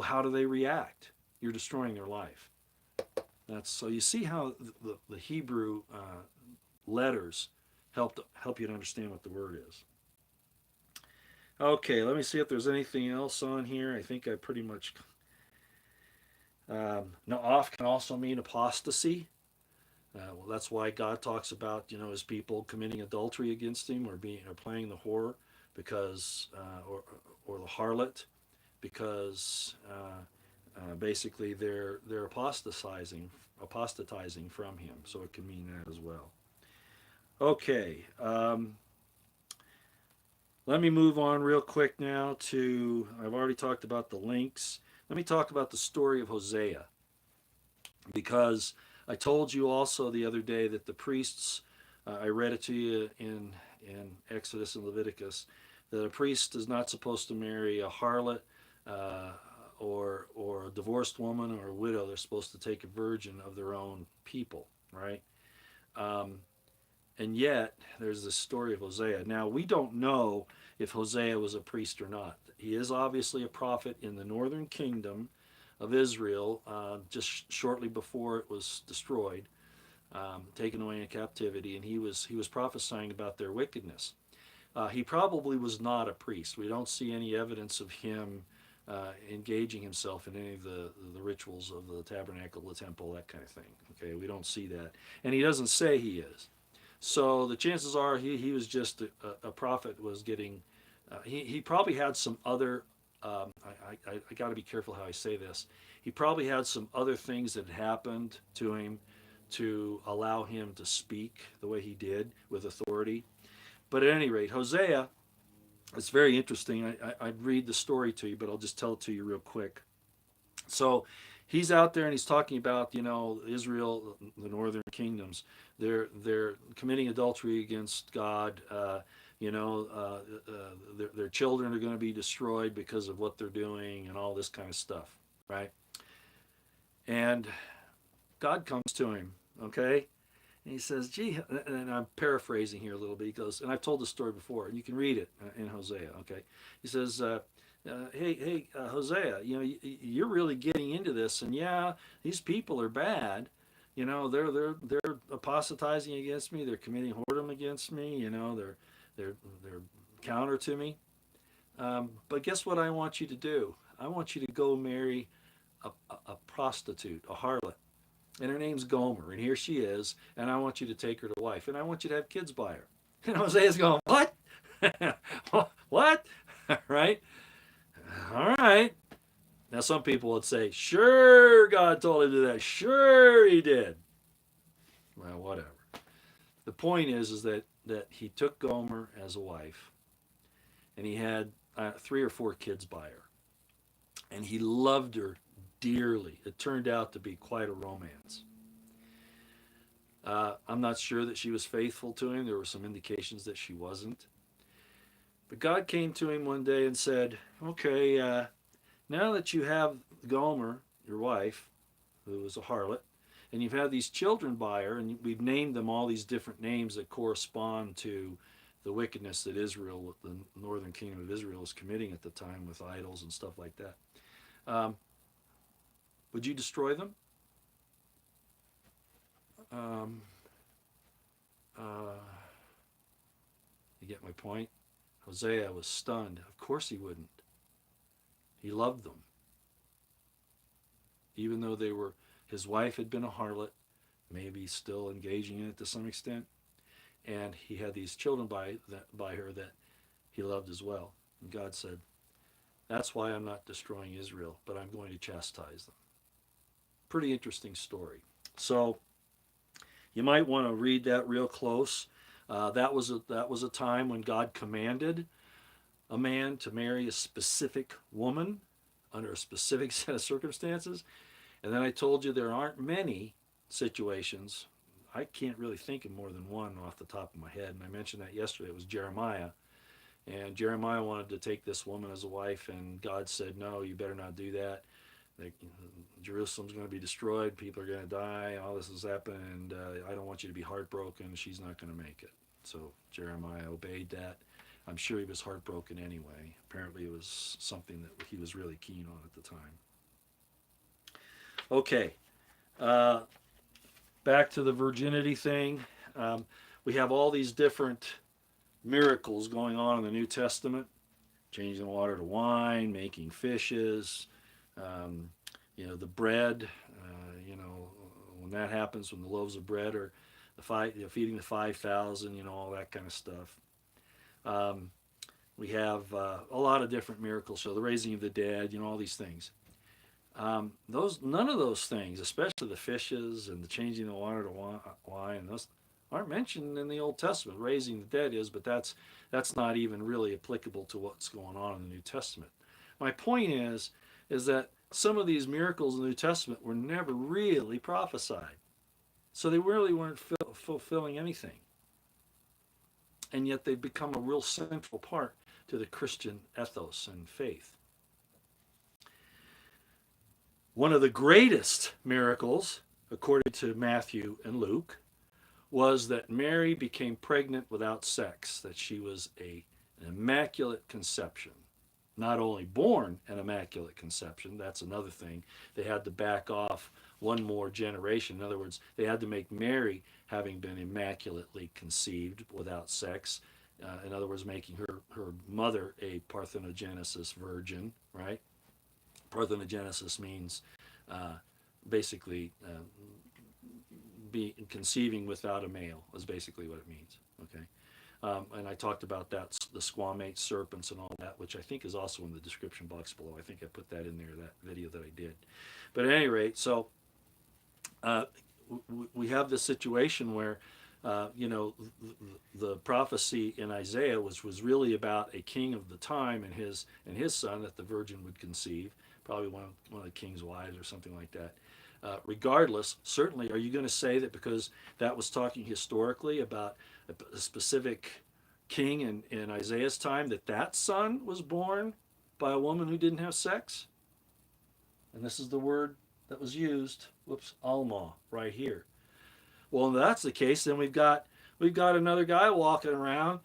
How do they react? You're destroying their life. That's so. You see how the Hebrew letters help you to understand what the word is. Okay, let me see if there's anything else on here. I think I pretty much. Na'af can also mean apostasy. Well, that's why God talks about his people committing adultery against him, or playing the whore, because or the harlot, because basically they're apostatizing from him. So it can mean that as well. Okay, let me move on real quick now to. I've already talked about the links. Let me talk about the story of Hosea, because I told you also the other day that the priests, I read it to you in Exodus and Leviticus, that a priest is not supposed to marry a harlot or a divorced woman or a widow. They're supposed to take a virgin of their own people, right? Um, and yet, there's this story of Hosea. Now, we don't know if Hosea was a priest or not. He is obviously a prophet in the northern kingdom of Israel, just shortly before it was destroyed, taken away in captivity, and he was prophesying about their wickedness. He probably was not a priest. We don't see any evidence of him engaging himself in any of the rituals of the tabernacle, the temple, that kind of thing. Okay, we don't see that, and he doesn't say he is. So the chances are he was just a prophet. Was getting he probably had some other. I got to be careful how I say this. He probably had some other things that happened to him to allow him to speak the way he did with authority. But at any rate, Hosea, it's very interesting. I'd read the story to you, but I'll just tell it to you real quick. So he's out there and he's talking about Israel, the northern kingdoms. They're committing adultery against God. Their children are going to be destroyed because of what they're doing and all this kind of stuff, right? And God comes to him, okay? And he says, gee, and I'm paraphrasing here a little bit. He goes, and I've told this story before, and you can read it in Hosea, okay? He says, hey, Hosea, you're really getting into this, and yeah, these people are bad. They're apostatizing against me. They're committing whoredom against me. They're counter to me. But guess what I want you to do? I want you to go marry a prostitute, a harlot, and her name's Gomer, and here she is, and I want you to take her to wife, and I want you to have kids by her. And Hosea's going, what? What? Right? All right. Now, some people would say, sure, God told him to do that. Sure, he did. Well, whatever. The point is that he took Gomer as a wife, and he had 3 or 4 kids by her, and he loved her dearly. It turned out to be quite a romance. I'm not sure that she was faithful to him. There were some indications that she wasn't. But God came to him one day and said, okay, now that you have Gomer, your wife, who was a harlot, and you've had these children by her, and we've named them all these different names that correspond to the wickedness that Israel, the northern kingdom of Israel, is committing at the time with idols and stuff like that. Would you destroy them? Um, you get my point? Hosea was stunned. Of course he wouldn't. He loved them. Even though his wife had been a harlot, maybe still engaging in it to some extent, and he had these children by her that he loved as well. And God said, that's why I'm not destroying Israel, but I'm going to chastise them. Pretty interesting story. So you might want to read that real close. That was a time when God commanded a man to marry a specific woman under a specific set of circumstances. And then I told you there aren't many situations. I can't really think of more than one off the top of my head. And I mentioned that yesterday. It was Jeremiah. And Jeremiah wanted to take this woman as a wife, and God said, no, you better not do that. Jerusalem's going to be destroyed. People are going to die. All this has happened, and I don't want you to be heartbroken. She's not going to make it. So Jeremiah obeyed that. I'm sure he was heartbroken anyway. Apparently it was something that he was really keen on at the time. Okay, back to the virginity thing. We have all these different miracles going on in the New Testament, changing water to wine, making fishes, the bread, when that happens, when the loaves of bread are feeding the 5,000, all that kind of stuff. We have a lot of different miracles, so the raising of the dead, all these things. None of those things, especially the fishes and the changing the water to wine, those aren't mentioned in the Old Testament. Raising the dead is, but that's not even really applicable to what's going on in the New Testament. My point is that some of these miracles in the New Testament were never really prophesied. So they really weren't fulfilling anything. And yet they've become a real central part to the Christian ethos and faith. One of the greatest miracles, according to Matthew and Luke, was that Mary became pregnant without sex, that she was an immaculate conception. Not only born an immaculate conception, that's another thing. They had to back off one more generation. In other words, they had to make Mary, having been immaculately conceived without sex, in other words, making her mother a parthenogenesis virgin, right? Parthenogenesis means basically be conceiving without a male is basically what it means. Okay, and I talked about that, the squamate serpents and all that, which I think is also in the description box below. I think I put that in there, that video that I did. But at any rate, so we have this situation where the prophecy in Isaiah was really about a king of the time and his son that the virgin would conceive, probably one of the king's wives or something like that. Regardless, certainly, are you going to say that because that was talking historically about a specific king in Isaiah's time, that son was born by a woman who didn't have sex? And this is the word that was used, alma, right here. Well, if that's the case, then we've got another guy walking around,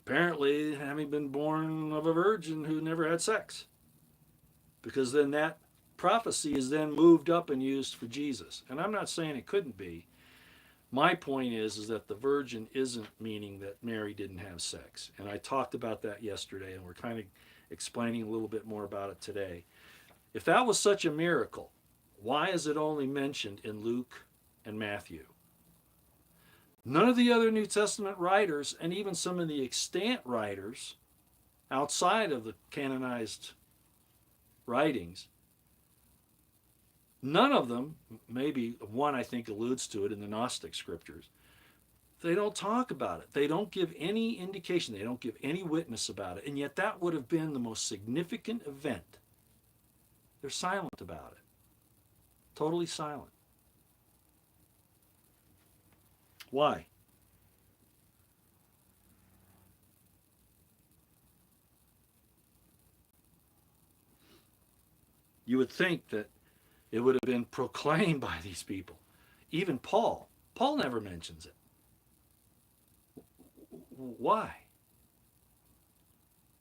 apparently having been born of a virgin who never had sex. Because then that prophecy is then moved up and used for Jesus. And I'm not saying it couldn't be. My point is that the virgin isn't meaning that Mary didn't have sex. And I talked about that yesterday, and we're kind of explaining a little bit more about it today. If that was such a miracle, why is it only mentioned in Luke and Matthew? None of the other New Testament writers, and even some of the extant writers outside of the canonized writings, none of them, maybe one I think alludes to it in the Gnostic scriptures, they don't talk about it. They don't give any indication. They don't give any witness about it. And yet that would have been the most significant event. They're silent about it. Totally silent. Why? You would think that it would have been proclaimed by these people. Even Paul never mentions it. Why?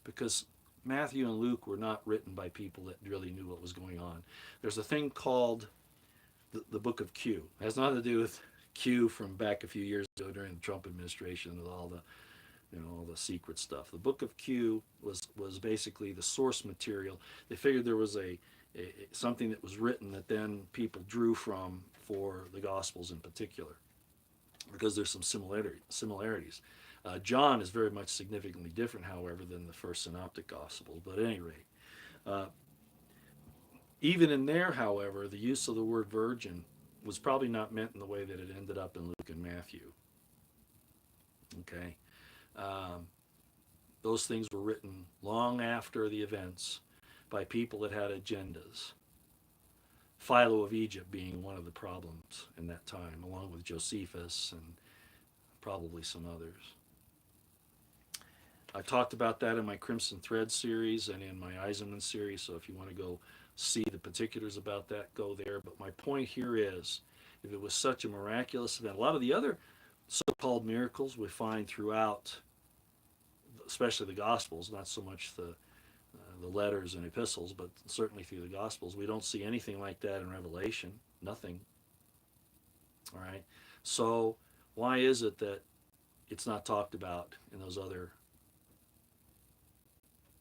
Because Matthew and Luke were not written by people that really knew what was going on. There's a thing called the book of Q. It has nothing to do with Q from back a few years ago during the Trump administration with all the all the secret stuff. The book of Q was basically the source material. They figured there was a something that was written that then people drew from for the Gospels in particular, because there's some similarities. John is very much significantly different, however, than the first synoptic gospel. But at any rate, uh, even in there, however, the use of the word virgin was probably not meant in the way that it ended up in Luke and Matthew. Okay, um, those things were written long after the events by people that had agendas. Philo of Egypt being one of the problems in that time, along with Josephus and probably some others. I talked about that in my Crimson Thread series and in my Eisenman series, so if you want to go see the particulars about that, go there. But my point here is, if it was such a miraculous event, a lot of the other so-called miracles we find throughout, especially the Gospels, not so much the letters and epistles, but certainly through the Gospels, we don't see anything like that in Revelation. Nothing. All right. So why is it that it's not talked about in those other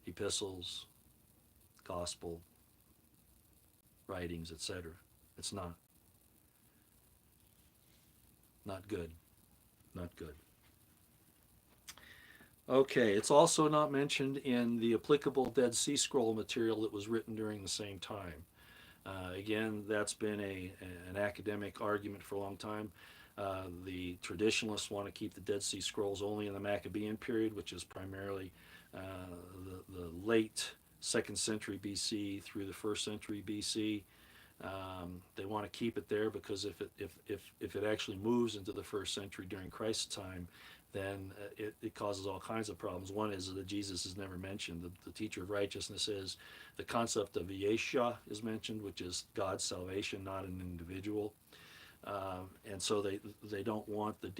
epistles, gospel writings, etc.? It's not. Not good. Not good. Okay, it's also not mentioned in the applicable Dead Sea Scroll material that was written during the same time. Again, that's been an academic argument for a long time. The traditionalists want to keep the Dead Sea Scrolls only in the Maccabean period, which is primarily the late 2nd century BC through the 1st century BC. They want to keep it there because if it actually moves into the 1st century during Christ's time, then it causes all kinds of problems. One is that Jesus is never mentioned. The teacher of righteousness is the concept of Yeshua is mentioned, which is God's salvation, not an individual. And so they don't want the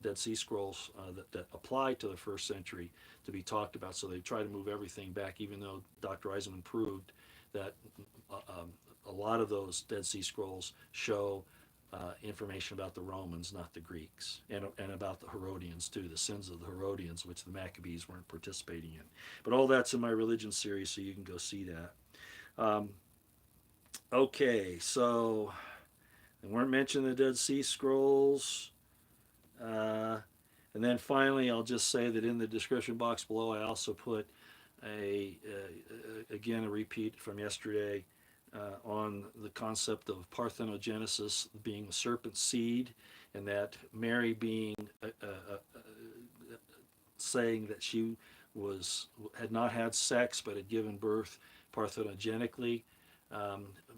Dead Sea Scrolls that apply to the 1st century to be talked about. So they try to move everything back, even though Dr. Eisenman proved that a lot of those Dead Sea Scrolls show information about the Romans, not the Greeks, and about the Herodians too, the sins of the Herodians, which the Maccabees weren't participating in. But all that's in my religion series, so you can go see that. Okay, so they weren't mentioning the Dead Sea Scrolls. And then finally, I'll just say that in the description box below, I also put again a repeat from yesterday on the concept of parthenogenesis being the serpent's seed, and that Mary being saying that she had not had sex but had given birth parthenogenically,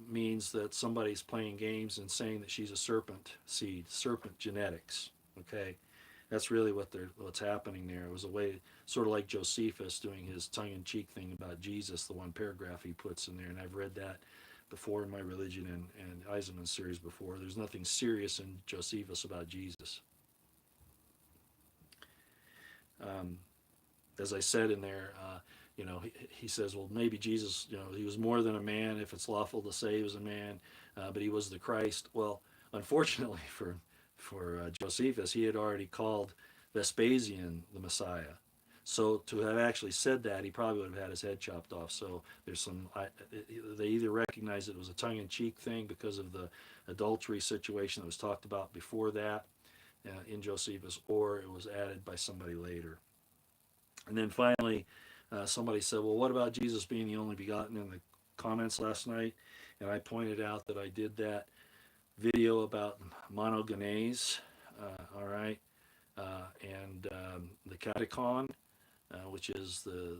means that somebody's playing games and saying that she's a serpent seed, serpent genetics. Okay, that's really what's happening there. It was a way, sort of like Josephus doing his tongue-in-cheek thing about Jesus, the one paragraph he puts in there, and I've read that before in my religion and Eisenman series before. There's nothing serious in Josephus about Jesus. As I said in there, he says, well, maybe Jesus, he was more than a man, if it's lawful to say he was a man, but he was the Christ. Well, unfortunately for Josephus, he had already called Vespasian the Messiah. So to have actually said that, he probably would have had his head chopped off. So there's they either recognize it was a tongue-in-cheek thing because of the adultery situation that was talked about before that in Josephus, or it was added by somebody later. And then finally, somebody said, well, what about Jesus being the only begotten in the comments last night? And I pointed out that I did that video about monogenese, all right, and the catechon, which is the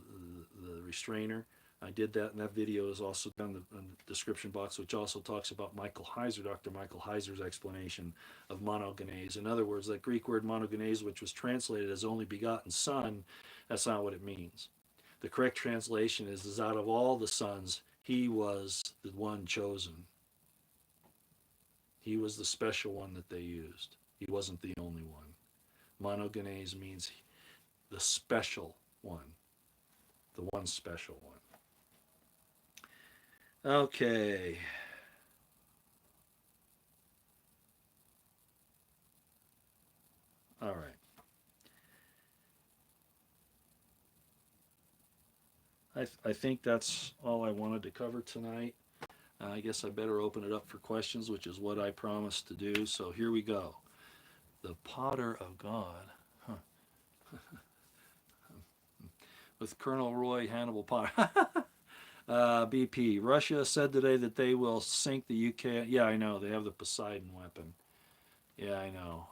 restrainer. I did that, and that video is also down in the description box, which also talks about Dr. Michael Heiser's explanation of monogenese. In other words, that Greek word monogenese, which was translated as only begotten son, that's not what it means. The correct translation is out of all the sons, he was the one chosen. He was the special one that they used. He wasn't the only one. Monogenese means the special one. the one special one. Okay. All right. I think that's all I wanted to cover tonight. I guess I better open it up for questions, which is what I promised to do. So here we go. The Potter of God. Huh. With Colonel Roy Hannibal Potter. BP. Russia said today that they will sink the UK. Yeah, I know. They have the Poseidon weapon. Yeah, I know.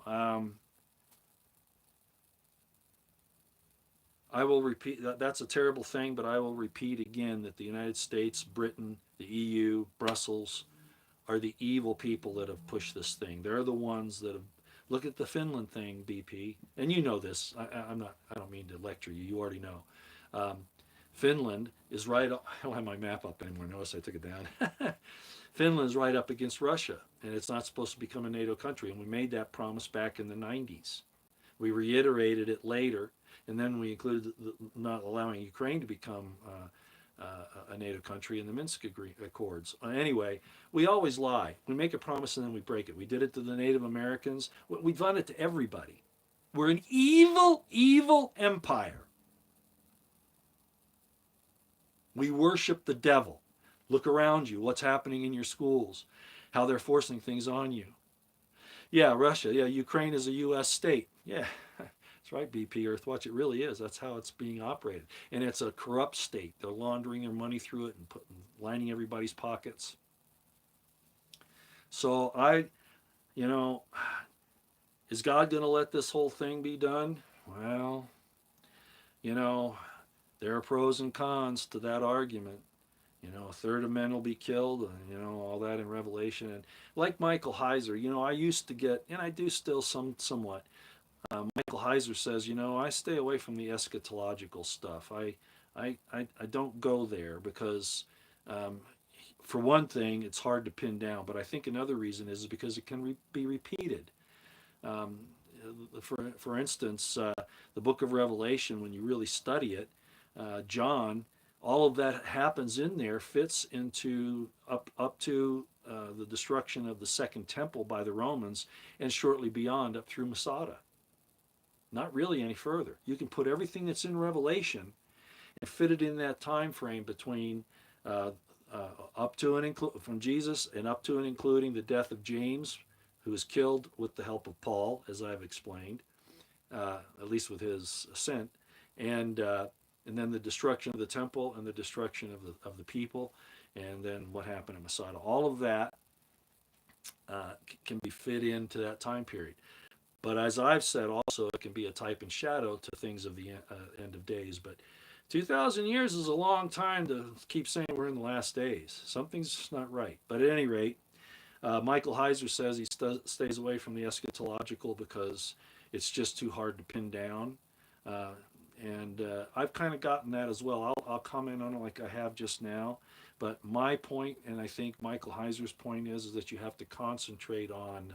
I will repeat that. That's a terrible thing, but I will repeat again that the United States, Britain, the EU, Brussels are the evil people that have pushed this thing. They're the ones that have. Look at the Finland thing, BP, and you know this. I'm not. I don't mean to lecture you. You already know. Um, Finland is right. I don't have my map up anymore. Notice I took it down. Finland's right up against Russia, and it's not supposed to become a NATO country. And we made that promise back in the 90s. We reiterated it later, and then we included not allowing Ukraine to become a NATO country in the Minsk Accords. Anyway, we always lie. We make a promise and then we break it. We did it to the Native Americans. We've done it to everybody. We're an evil, evil empire. We worship the devil. Look around you. What's happening in your schools? How they're forcing things on you. Yeah, Russia. Yeah, Ukraine is a U.S. state. Yeah, that's right, BP Earthwatch. It really is. That's how it's being operated. And it's a corrupt state. They're laundering their money through it and lining everybody's pockets. So is God going to let this whole thing be done? Well, there are pros and cons to that argument. A third of men will be killed, and all that in Revelation. And like Michael Heiser, I used to get, and I do still somewhat. Michael Heiser says, I stay away from the eschatological stuff. I don't go there because, for one thing, it's hard to pin down. But I think another reason is because it can be repeated. For instance, the book of Revelation, when you really study it, John, all of that happens in there fits into up to the destruction of the second temple by the Romans, and shortly beyond up through Masada. Not really any further. You can put everything that's in Revelation and fit it in that time frame between up to and from Jesus and up to and including the death of James, who was killed with the help of Paul, as I've explained, at least with his assent, and then the destruction of the temple and the destruction of the people, and then what happened in Masada. All of that can be fit into that time period. But as I've said also, it can be a type and shadow to things of the end of days. But 2,000 years is a long time to keep saying we're in the last days. Something's not right. But at any rate, Michael Heiser says he stays away from the eschatological because it's just too hard to pin down. And I've kind of gotten that as well. I'll comment on it like I have just now. But my point, and I think Michael Heiser's point is that you have to concentrate on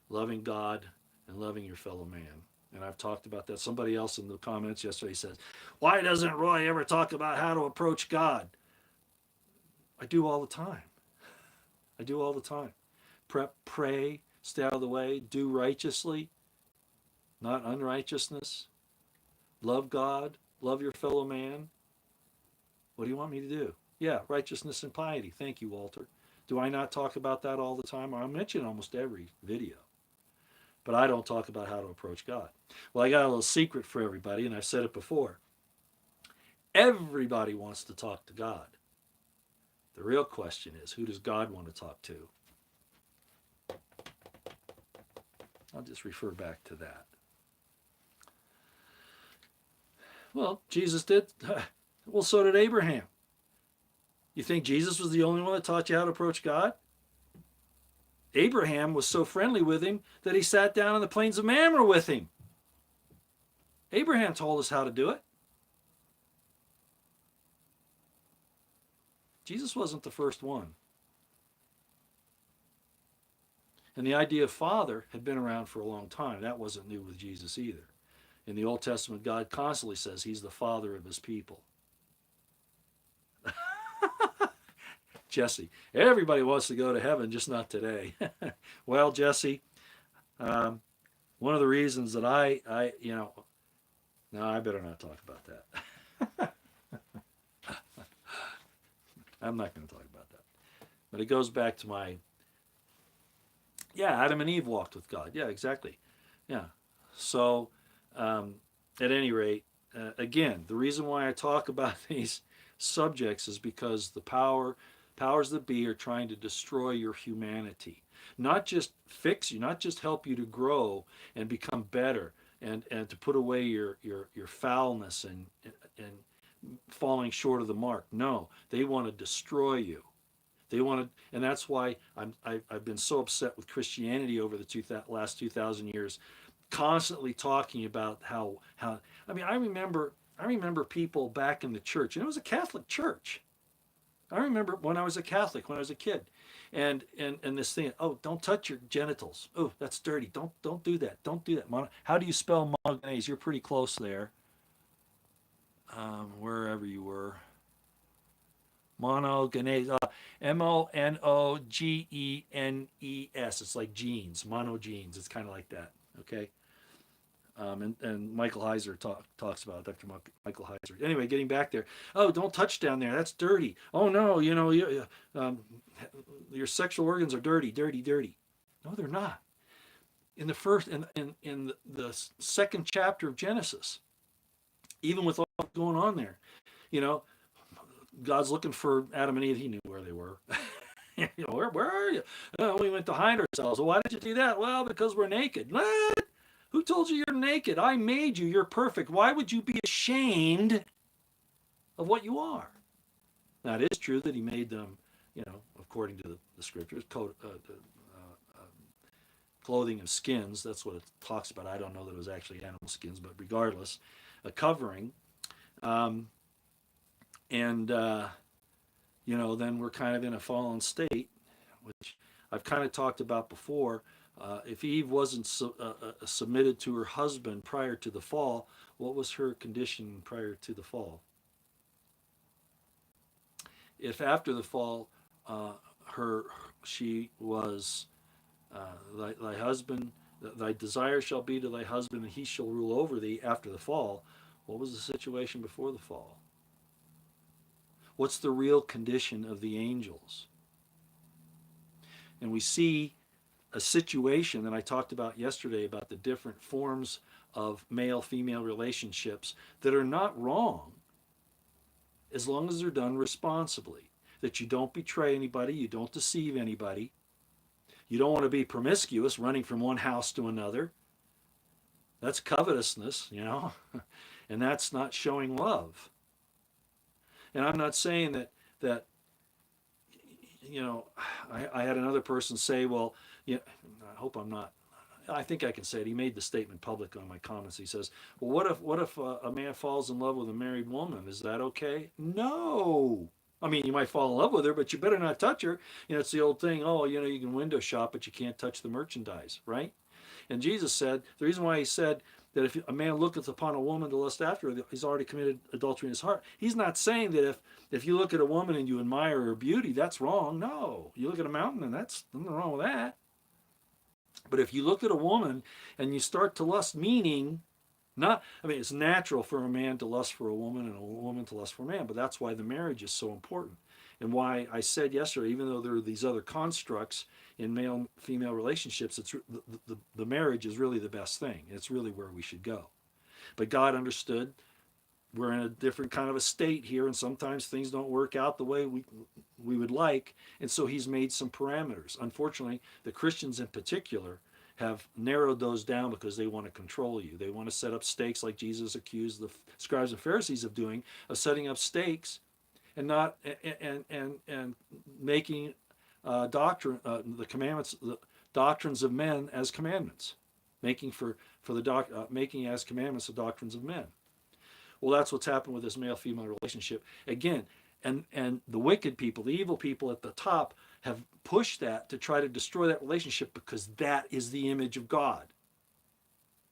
loving God and loving your fellow man. And I've talked about that. Somebody else in the comments yesterday says, why doesn't Roy ever talk about how to approach God? I do all the time. I do all the time. Pray, stay out of the way, do righteously, not unrighteousness. Love God, love your fellow man. What do you want me to do? Yeah, righteousness and piety. Thank you, Walter. Do I not talk about that all the time? I mention almost every video. But I don't talk about how to approach God. Well, I got a little secret for everybody, and I've said it before. Everybody wants to talk to God. The real question is, who does God want to talk to? I'll just refer back to that. Well, Jesus did. Well, so did Abraham. You think Jesus was the only one that taught you how to approach God? Abraham was so friendly with him that he sat down on the plains of Mamre with him. Abraham told us how to do it. Jesus wasn't the first one. And the idea of father had been around for a long time. That wasn't new with Jesus either. In the Old Testament, God constantly says he's the father of his people. Jesse, everybody wants to go to heaven, just not today. Well, Jesse, one of the reasons that no, I better not talk about that. I'm not going to talk about that. But it goes back to Adam and Eve walked with God. Yeah, exactly. Yeah. So, at any rate, again, the reason why I talk about these subjects is because the powers that be are trying to destroy your humanity. Not just fix you, not just help you to grow and become better and to put away your foulness and falling short of the mark. No, they want to destroy you. They want to, and that's why I've been so upset with Christianity over the last 2,000 years, constantly talking about how I mean I remember people back in the church, and it was a Catholic church. I remember when I was a Catholic, when I was a kid, and this thing, oh, don't touch your genitals. Oh, that's dirty. Don't do that. Don't do that. How do you spell monogenese? You're pretty close there. Wherever you were. Monogenese, Monogenes. It's like genes, monogenes. It's kind of like that. Okay. And Michael Heiser talks about it, Dr. Michael Heiser. Anyway, getting back there. Oh, don't touch down there. That's dirty. Oh no, your sexual organs are dirty, dirty, dirty. No, they're not. In the first, in the second chapter of Genesis, even with all going on there, you know, God's looking for Adam and Eve. He knew where they were. Where are you? Oh, we went to hide ourselves. Well, why did you do that? Well, because we're naked. What? Who told you you're naked? I made you. You're perfect. Why would you be ashamed of what you are? Now, it is true that he made them, according to the scriptures, clothing of skins. That's what it talks about. I don't know that it was actually animal skins, but regardless, a covering. Then we're kind of in a fallen state, which I've kind of talked about before. If Eve wasn't submitted to her husband prior to the fall, what was her condition prior to the fall? If after the fall, she was thy husband, thy desire shall be to thy husband, and he shall rule over thee after the fall. What was the situation before the fall? What's the real condition of the angels? And we see a situation that I talked about yesterday about the different forms of male-female relationships that are not wrong as long as they're done responsibly. That you don't betray anybody, you don't deceive anybody, you don't want to be promiscuous, running from one house to another. That's covetousness, and that's not showing love. And I'm not saying that I had another person say, well, I hope I'm not. I think I can say it. He made the statement public on my comments. He says, well, what if a man falls in love with a married woman? Is that okay? No. I mean, you might fall in love with her, but you better not touch her. It's the old thing, you can window shop, but you can't touch the merchandise, right? And Jesus said, the reason why he said that if a man looketh upon a woman to lust after her, he's already committed adultery in his heart. He's not saying that if you look at a woman and you admire her beauty, that's wrong. No. You look at a mountain and that's nothing wrong with that. But if you look at a woman and you start to lust, meaning it's natural for a man to lust for a woman and a woman to lust for a man, but that's why the marriage is so important. And why I said yesterday, even though there are these other constructs in male-female relationships, it's the marriage is really the best thing. It's really where we should go. But God understood we're in a different kind of a state here, and sometimes things don't work out the way we would like, and so he's made some parameters. Unfortunately, the Christians in particular have narrowed those down because they want to control you. They want to set up stakes like Jesus accused the scribes and Pharisees of doing, of setting up stakes and not and making doctrine the commandments, the doctrines of men as commandments, making making as commandments the doctrines of men. Well, that's what's happened with this male-female relationship again, and the wicked people, the evil people at the top, have pushed that to try to destroy that relationship because that is the image of God.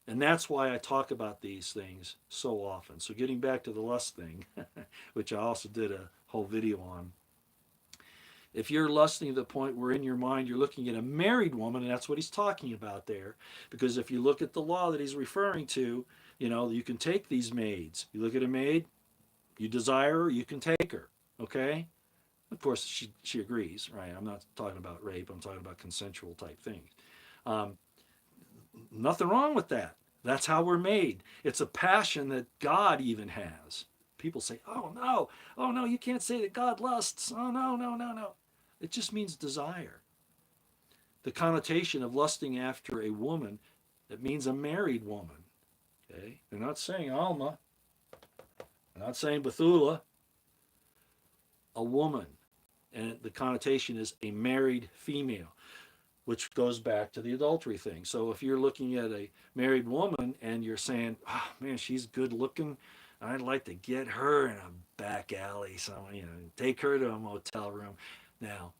And that's why I talk about these things so often. So getting back to the lust thing, which I also did a whole video on, If you're lusting to the point where in your mind you're looking at a married woman, and that's what he's talking about there, because if you look at the law that he's referring to, you can take these maids. You look at a maid, you desire her, you can take her. Okay? Of course, she agrees, right? I'm not talking about rape. I'm talking about consensual type things. Um, Nothing wrong with that. That's how we're made. It's a passion that God even has. People say, oh no, you can't say that God lusts. Oh no, no, no, no. It just means desire. The connotation of lusting after a woman, it means a married woman. Okay? They're not saying Alma. They're not saying Bethula. A woman. And the connotation is a married female, which goes back to the adultery thing. So if you're looking at a married woman and you're saying, oh man, she's good looking, I'd like to get her in a back alley, take her to a motel room. Now,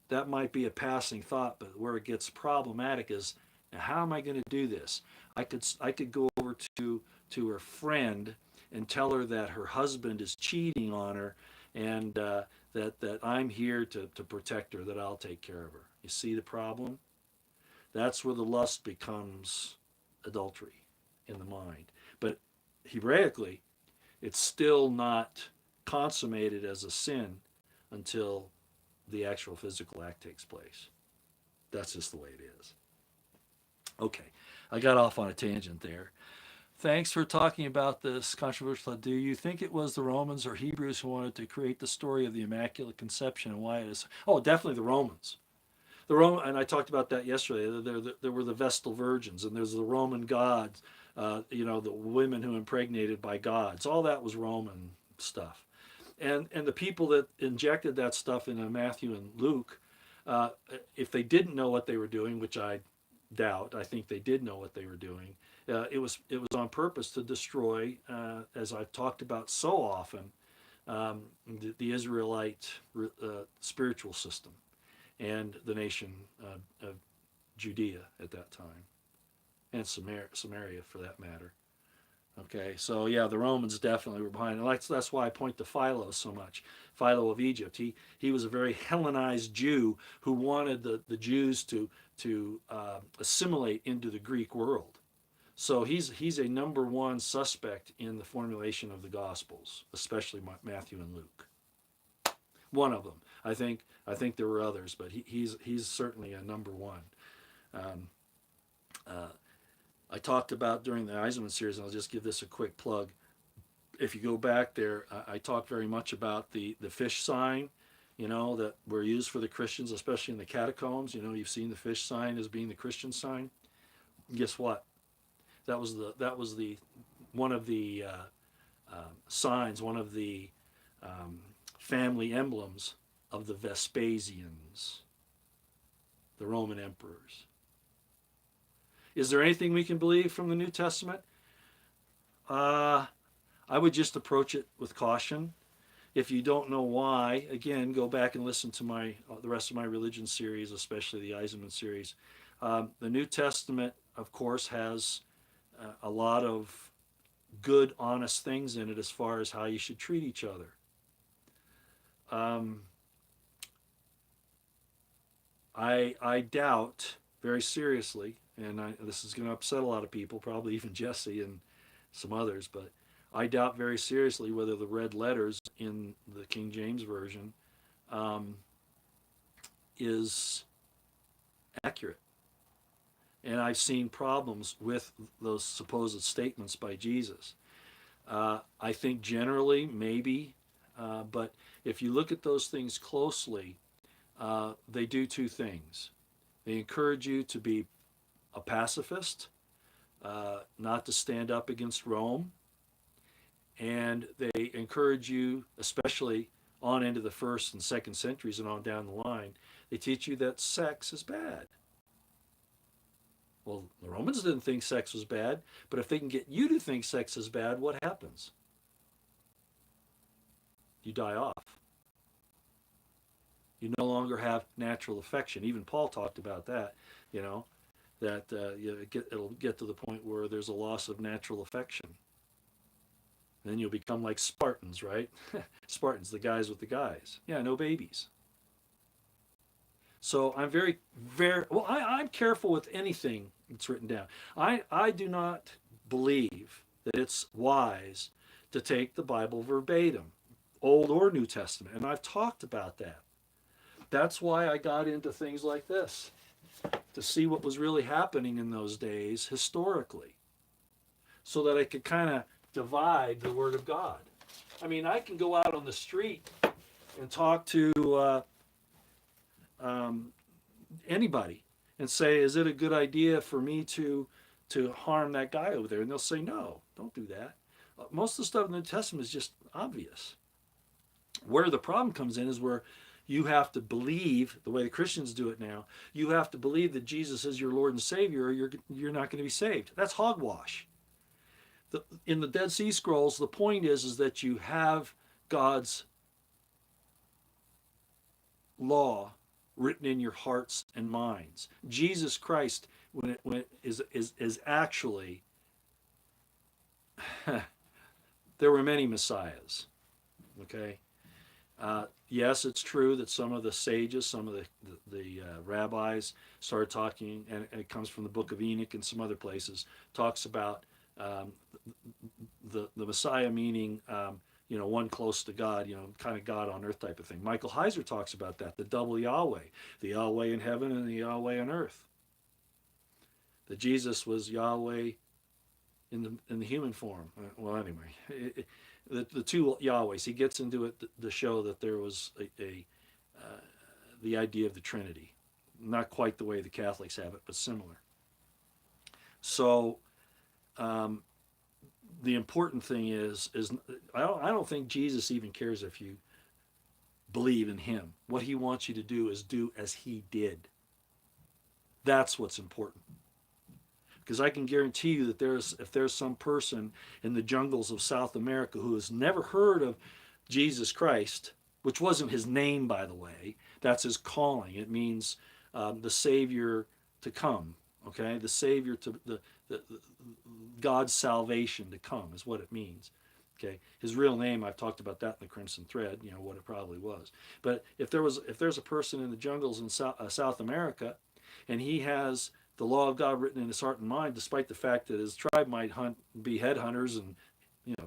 that might be a passing thought, but where it gets problematic is, now how am I going to do this? I could go over to her friend and tell her that her husband is cheating on her, and that I'm here to protect her, that I'll take care of her. You see the problem? That's where the lust becomes adultery in the mind. But Hebraically, it's still not consummated as a sin until the actual physical act takes place. That's just the way it is. Okay, I got off on a tangent there. Thanks for talking about this controversial. Do you think it was the Romans or Hebrews who wanted to create the story of the Immaculate Conception and why it is? Oh, definitely the Romans. And I talked about that yesterday. There were the Vestal virgins, and there's the Roman gods. The women who impregnated by gods. All that was Roman stuff. And the people that injected that stuff into Matthew and Luke, if they didn't know what they were doing, which I doubt, I think they did know what they were doing. It was on purpose to destroy, as I've talked about so often, the Israelite spiritual system and the nation of Judea at that time, and Samaria for that matter. Okay, so yeah, the Romans definitely were behind it. That's why I point to Philo so much. Philo of Egypt. He was a very Hellenized Jew who wanted the Jews to assimilate into the Greek world. So he's a number one suspect in the formulation of the Gospels, especially Matthew and Luke. One of them. I think there were others, but he's certainly a number one. Um, I talked about during the Eisenman series, and I'll just give this a quick plug. If you go back there, I talked very much about the fish sign, that were used for the Christians, especially in the catacombs. You've seen the fish sign as being the Christian sign. Guess what? That was the one of the signs, one of the family emblems of the Vespasians, the Roman emperors. Is there anything we can believe from the New Testament? I would just approach it with caution. If you don't know why, again, go back and listen to the rest of my religion series, especially the Eisenman series. The New Testament, of course, has a lot of good, honest things in it as far as how you should treat each other. I doubt very seriously, and this is going to upset a lot of people, probably even Jesse and some others, but I doubt very seriously whether the red letters in the King James Version is accurate. And I've seen problems with those supposed statements by Jesus. I think generally, maybe, but if you look at those things closely, they do two things. They encourage you to be a pacifist, not to stand up against Rome, and they encourage you, especially on into the first and second centuries and on down the line, they teach you that sex is bad. Well, the Romans didn't think sex was bad, but if they can get you to think sex is bad, what happens? You die off. You no longer have natural affection. Even Paul talked about that, that it'll get to the point where there's a loss of natural affection. And then you'll become like Spartans, right? Spartans, the guys with the guys. Yeah, no babies. So I'm very, very, well, I'm careful with anything that's written down. I do not believe that it's wise to take the Bible verbatim, Old or New Testament. And I've talked about that. That's why I got into things like this, to see what was really happening in those days historically, so that I could kind of divide the Word of God. I mean, I can go out on the street and talk to um, anybody and say, "Is it a good idea for me to harm that guy over there?" And they'll say, "No, don't do that." Most of the stuff in the New Testament is just obvious. Where the problem comes in is where you have to believe, the way the Christians do it now, you have to believe that Jesus is your Lord and Savior, or you're not going to be saved. That's hogwash. In the Dead Sea Scrolls, the point is that you have God's law written in your hearts and minds. Jesus Christ, is actually, there were many messiahs. Okay, yes, it's true that some of the sages, some of the rabbis started talking, and it comes from the Book of Enoch and some other places, talks about um, the Messiah meaning, one close to God, kind of God on earth type of thing. Michael Heiser talks about that, the double Yahweh, the Yahweh in heaven and the Yahweh on earth. That Jesus was Yahweh in the human form. Well, anyway, the two Yahwehs. He gets into it to show that there was the idea of the Trinity, not quite the way the Catholics have it, but similar. So the important thing is I don't think Jesus even cares if you believe in him. What he wants you to do is do as he did. That's what's important. Because I can guarantee you that if there's some person in the jungles of South America who has never heard of Jesus Christ, which wasn't his name, by the way, that's his calling. It means the Savior to come. Okay, the Savior to the God's salvation to come is what it means. Okay, his real name, I've talked about that in the Crimson Thread. What it probably was. But if there's a person in the jungles in South America, and he has the law of God written in his heart and mind, despite the fact that his tribe might be headhunters, and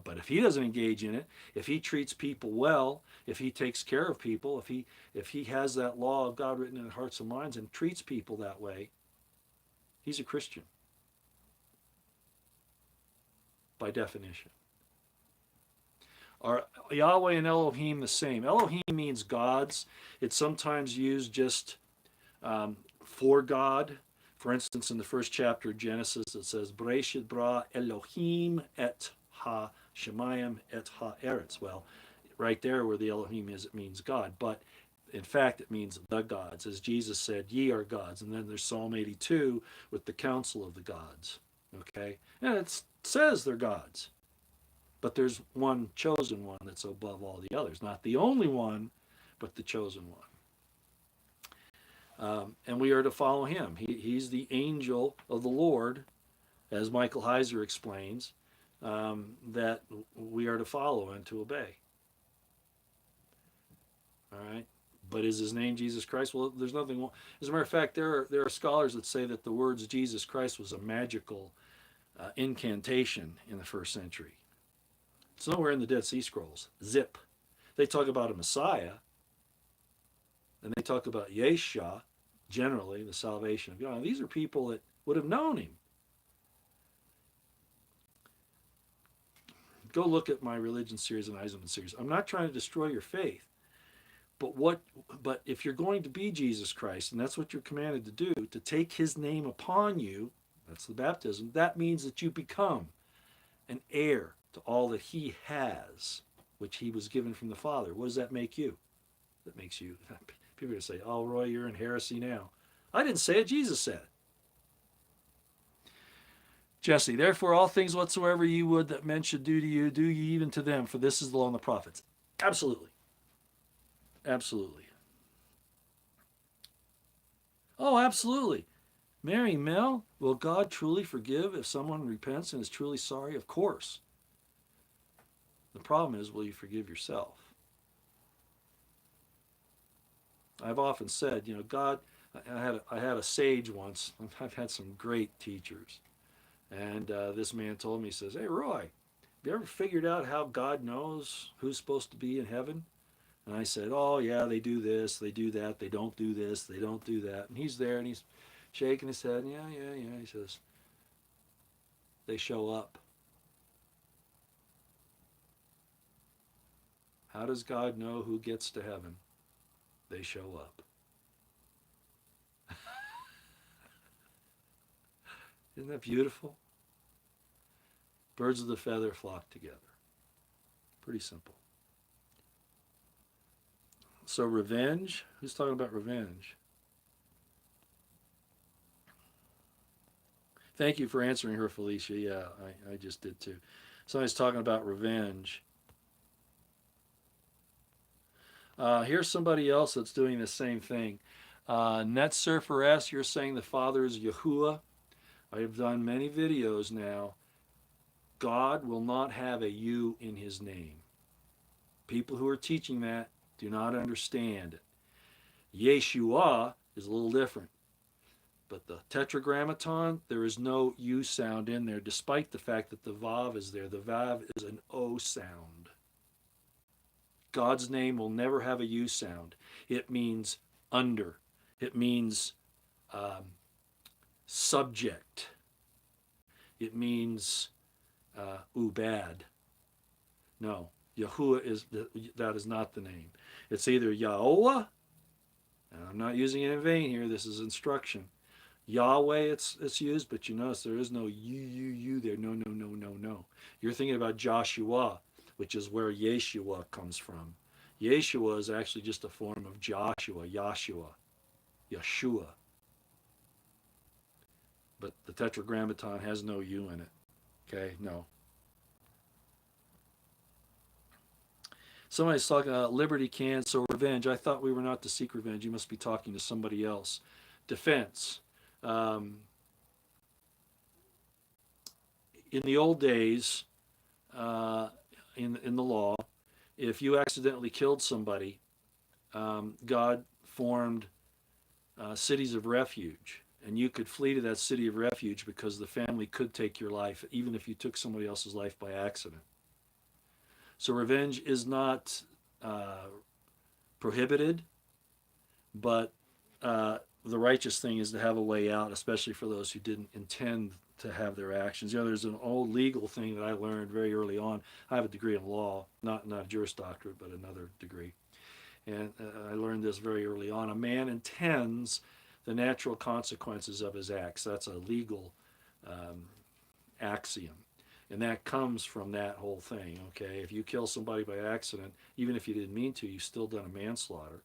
but if he doesn't engage in it, if he treats people well, if he takes care of people, if he has that law of God written in his hearts and minds and treats people that way, he's a Christian by definition. Are Yahweh and Elohim the same? Elohim means gods. It's sometimes used just for God. For instance, in the first chapter of Genesis, it says, Bereshit bara Elohim et ha-shemayim et ha-eretz. Well, right there where the Elohim is, it means God. But in fact, it means the gods. As Jesus said, ye are gods. And then there's Psalm 82 with the council of the gods. Okay? And it says they're gods. But there's one chosen one that's above all the others. Not the only one, but the chosen one. And we are to follow him. He's the angel of the Lord, as Michael Heiser explains, that we are to follow and to obey. All right? But is his name Jesus Christ? Well, there's nothing wrong. As a matter of fact, there are scholars that say that the words Jesus Christ was a magical incantation in the first century. It's nowhere in the Dead Sea Scrolls. Zip. They talk about a Messiah, and they talk about Yeshua, generally, the salvation of God. These are people that would have known him. Go look at my religion series and Eisenman series. I'm not trying to destroy your faith, but if you're going to be Jesus Christ, and that's what you're commanded to do, to take his name upon you, that's the baptism, that means that you become an heir to all that he has, which he was given from the Father. What does that make you? That makes you, people are going to say, oh, Roy, you're in heresy now. I didn't say it, Jesus said it. Jesse, therefore all things whatsoever you would that men should do to you, do ye even to them, for this is the law and the prophets. Absolutely. Absolutely. Oh, absolutely. Mary, Mel, will God truly forgive if someone repents and is truly sorry? Of course. The problem is, will you forgive yourself? I've often said, God, I had a sage once. I've had some great teachers. And this man told me, he says, "Hey, Roy, have you ever figured out how God knows who's supposed to be in heaven?" And I said, "Oh, yeah, they do this, they do that, they don't do this, they don't do that." And he's there and he's shaking his head. "Yeah, yeah, yeah." He says, "They show up." How does God know who gets to heaven? They show up. Isn't that beautiful? Birds of the feather flock together. Pretty simple. So revenge? Who's talking about revenge? Thank you for answering her, Felicia. Yeah, I just did too. Somebody's talking about revenge. Here's somebody else that's doing the same thing. NetSurfer S, you're saying the Father is Yahuwah. I have done many videos now. God will not have a U in his name. People who are teaching that do not understand it. Yeshua is a little different. But the tetragrammaton, there is no U sound in there, despite the fact that the Vav is there. The Vav is an O sound. God's name will never have a U sound. It means under. It means subject. It means bad. No, Yahuwah that is not the name. It's either Yahweh, and I'm not using it in vain here. This is instruction. Yahweh, it's used, but you notice there is no you there. No, no, no, no, no. You're thinking about Joshua, which is where Yeshua comes from. Yeshua is actually just a form of Joshua, Yeshua. But the tetragrammaton has no U in it. Okay, no. Somebody's talking about liberty can, so revenge. I thought we were not to seek revenge. You must be talking to somebody else. Defense. In the old days, in the law, if you accidentally killed somebody, God formed cities of refuge, and you could flee to that city of refuge because the family could take your life, even if you took somebody else's life by accident. So revenge is not prohibited, but the righteous thing is to have a way out, especially for those who didn't intend to have their actions. There's an old legal thing that I learned very early on. I have a degree in law, not a Juris Doctorate, but another degree. And I learned this very early on. A man intends the natural consequences of his acts. That's a legal axiom. And that comes from that whole thing, okay? If you kill somebody by accident, even if you didn't mean to, you've still done a manslaughter.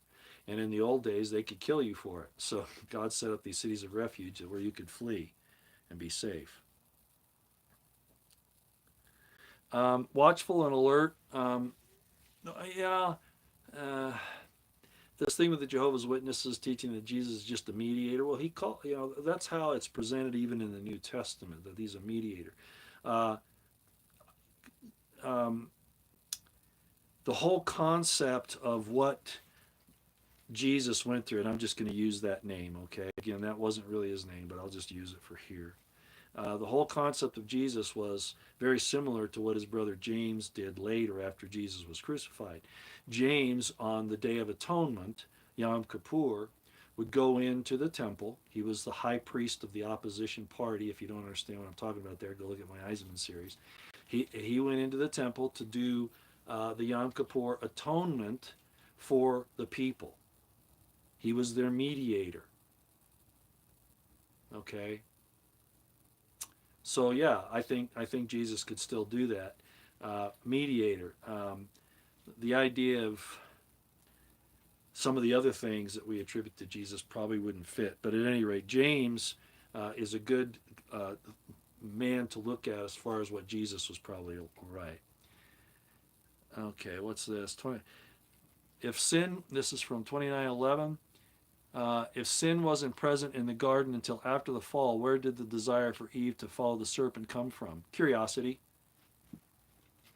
And in the old days, they could kill you for it. So God set up these cities of refuge where you could flee and be safe. Watchful and alert. This thing with the Jehovah's Witnesses teaching that Jesus is just a mediator. Well, that's how it's presented even in the New Testament, that he's a mediator. The whole concept of what Jesus went through, and I'm just going to use that name, okay? Again, that wasn't really his name, but I'll just use it for here. The whole concept of Jesus was very similar to what his brother James did later after Jesus was crucified. James, on the Day of Atonement, Yom Kippur, would go into the temple. He was the high priest of the opposition party. If you don't understand what I'm talking about there, go look at my Eisenman series. He went into the temple to do the Yom Kippur atonement for the people. He was their mediator. Okay? So yeah, I think Jesus could still do that. Mediator. The idea of some of the other things that we attribute to Jesus probably wouldn't fit. But at any rate, James is a good man to look at as far as what Jesus was probably right. Okay, what's this? If sin, this is from 29:11. If sin wasn't present in the garden until after the fall, where did the desire for Eve to follow the serpent come from? Curiosity.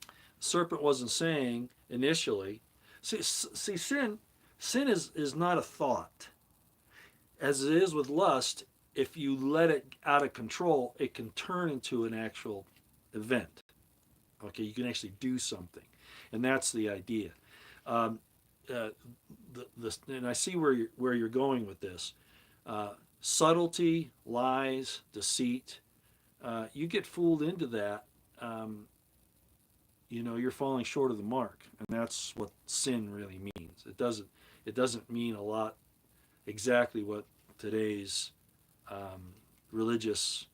The serpent wasn't saying initially. See, sin Sin is not a thought. As it is with lust, if you let it out of control, it can turn into an actual event. Okay, you can actually do something, and that's the idea. Um, uh, and I see where you're going with this. Uh, Subtlety, lies, deceit. You get fooled into that. Um, you're falling short of the mark, and that's what sin really means. It doesn't mean a lot exactly what today's um, religious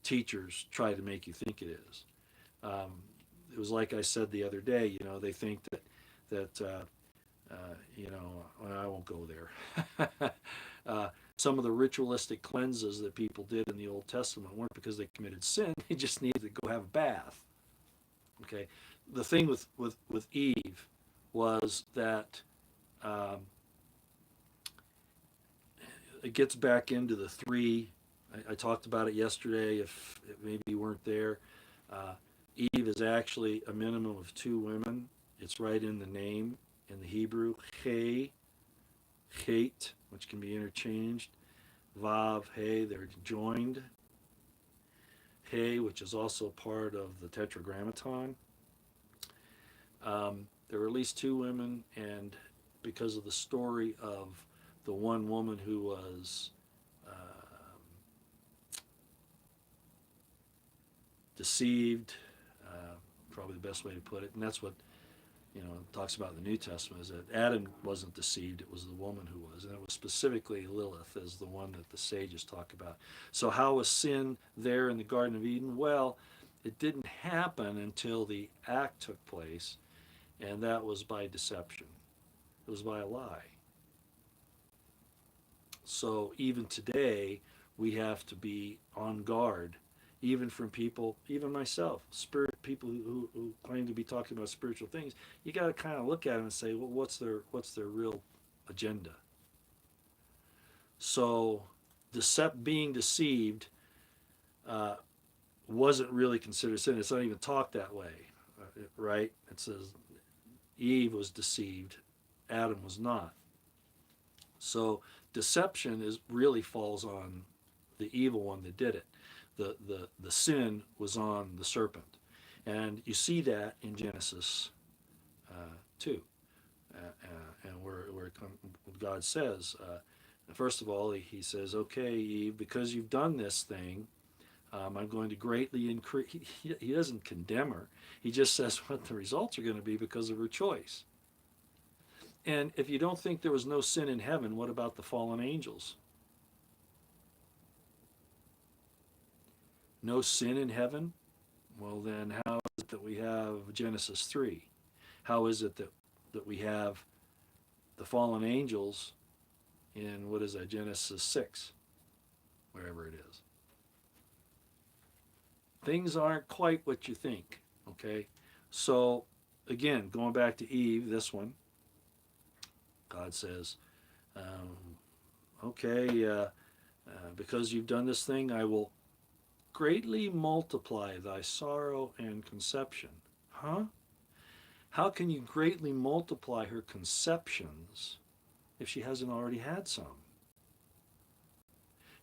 teachers try to make you think it is. Um, it was like I said the other day. They think that well, I won't go there. Some of the ritualistic cleanses that people did in the Old Testament weren't because they committed sin; they just needed to go have a bath. Okay, the thing with Eve was that um, it gets back into the three. I talked about it yesterday. If maybe you weren't there, uh, Eve is actually a minimum of two women. It's right in the name in the Hebrew. He, Chet, which can be interchanged. Vav, He, they're joined. He, which is also part of the Tetragrammaton. There were at least two women, and because of the story of the one woman who was deceived, probably the best way to put it, and that's what it talks about in the New Testament, is that Adam wasn't deceived, it was the woman who was, and it was specifically Lilith as the one that the sages talk about. So how was sin there in the Garden of Eden? Well, it didn't happen until the act took place, and that was by deception. It was by a lie. So even today, we have to be on guard, even from people, even myself, people who claim to be talking about spiritual things. You got to kind of look at them and say, well, what's their real agenda? So, being deceived uh, wasn't really considered sin. It's not even talked that way, right? It says Eve was deceived, Adam was not. So deception really falls on the evil one that did it. The sin was on the serpent, and you see that in Genesis 2, and where God says, first of all, he says, "Okay, Eve, because you've done this thing, I'm going to greatly increase." He doesn't condemn her. He just says what the results are going to be because of her choice. And if you don't think there was no sin in heaven, what about the fallen angels? No sin in heaven? Well, then how is it that we have Genesis 3? How is it that we have the fallen angels in, what is that, Genesis 6? Wherever it is. Things aren't quite what you think, okay? So, again, going back to Eve, this one, God says, okay, because you've done this thing, I will greatly multiply thy sorrow and conception. Huh? How can you greatly multiply her conceptions if she hasn't already had some?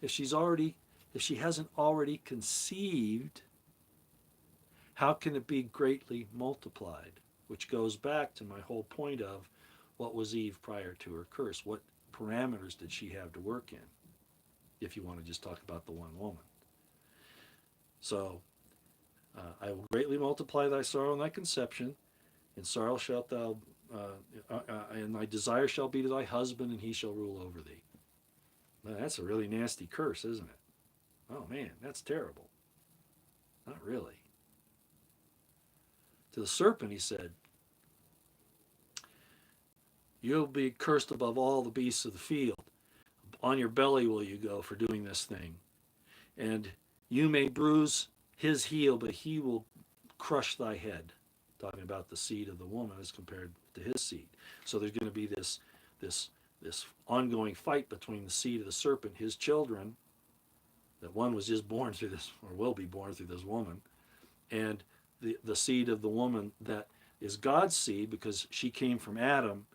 If she hasn't already conceived, how can it be greatly multiplied? Which goes back to my whole point of what was Eve prior to her curse? What parameters did she have to work in? If you want to just talk about the one woman. So, I will greatly multiply thy sorrow and thy conception. In sorrow shalt thou, and thy desire shall be to thy husband, and he shall rule over thee. Now, that's a really nasty curse, isn't it? Oh man, that's terrible. Not really. To the serpent, he said, you'll be cursed above all the beasts of the field. On your belly will you go for doing this thing. And you may bruise his heel, but he will crush thy head. Talking about the seed of the woman as compared to his seed. So there's going to be this ongoing fight between the seed of the serpent, his children, that one was just born through this, or will be born through this woman, and the seed of the woman that is God's seed because she came from Adam,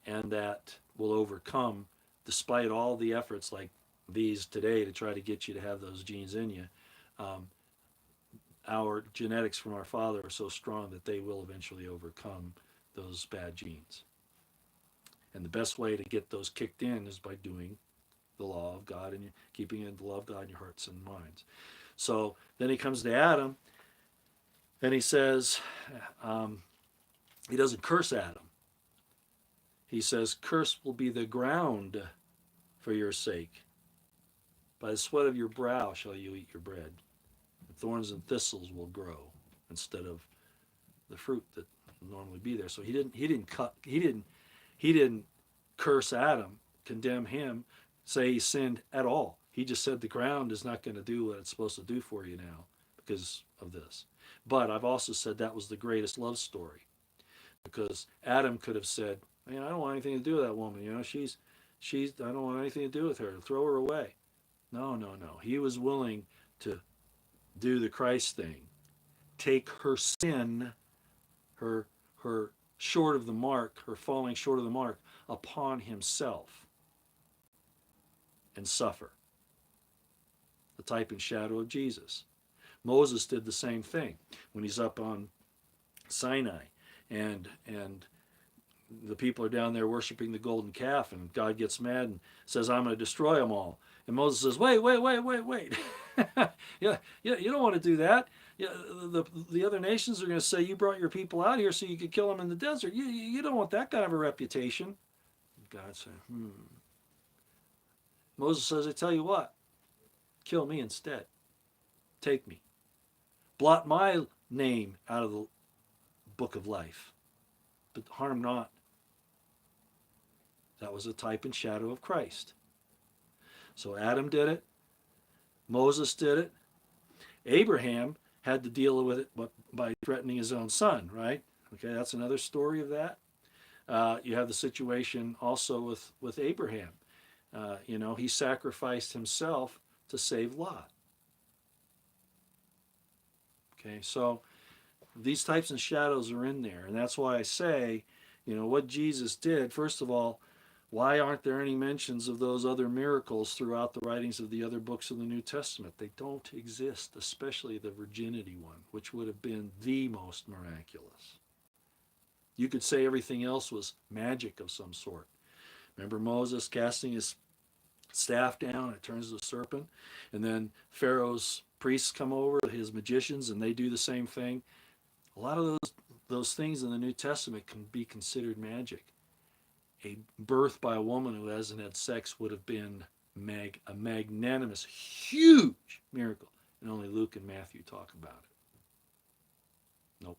and that will overcome, despite all the efforts like these today to try to get you to have those genes in you. Um, our genetics from our father are so strong that they will eventually overcome those bad genes. And the best way to get those kicked in is by doing the law of God and keeping in the law of God in your hearts and minds. So then he comes to Adam and he says, he doesn't curse Adam. He says, "Cursed will be the ground for your sake. By the sweat of your brow shall you eat your bread. Thorns and thistles will grow instead of the fruit that would normally be there." So he didn't curse Adam, condemn him, say he sinned at all. He just said the ground is not going to do what it's supposed to do for you now because of this. But I've also said that was the greatest love story, because Adam could have said, "Man, I don't want anything to do with that woman. You know, she's I don't want anything to do with her. Throw her away." No, no, no. He was willing to do the Christ thing, take her sin, her short of the mark, her falling short of the mark, upon himself and suffer. The type and shadow of Jesus. Moses did the same thing when he's up on Sinai, and the people are down there worshiping the golden calf, and God gets mad and says, "I'm going to destroy them all." And Moses says, "Wait, wait, wait, wait, wait." Yeah, you don't want to do that. Yeah, the other nations are going to say, "You brought your people out here so you could kill them in the desert." You don't want that kind of a reputation. God said, Moses says, "I tell you what, kill me instead. Take me. Blot my name out of the book of life, but harm not." That was a type and shadow of Christ. So Adam did it. Moses did it. Abraham had to deal with it by threatening his own son, right? Okay, that's another story of that. You have the situation also with Abraham. He sacrificed himself to save Lot. Okay, so these types and shadows are in there, and that's why I say, what Jesus did. First of all, why aren't there any mentions of those other miracles throughout the writings of the other books of the New Testament? They don't exist, especially the virginity one, which would have been the most miraculous. You could say everything else was magic of some sort. Remember Moses casting his staff down, it turns to a serpent, and then Pharaoh's priests come over, his magicians, and they do the same thing. A lot of those things in the New Testament can be considered magic. A birth by a woman who hasn't had sex would have been a magnanimous, huge miracle, and only Luke and Matthew talk about it. Nope.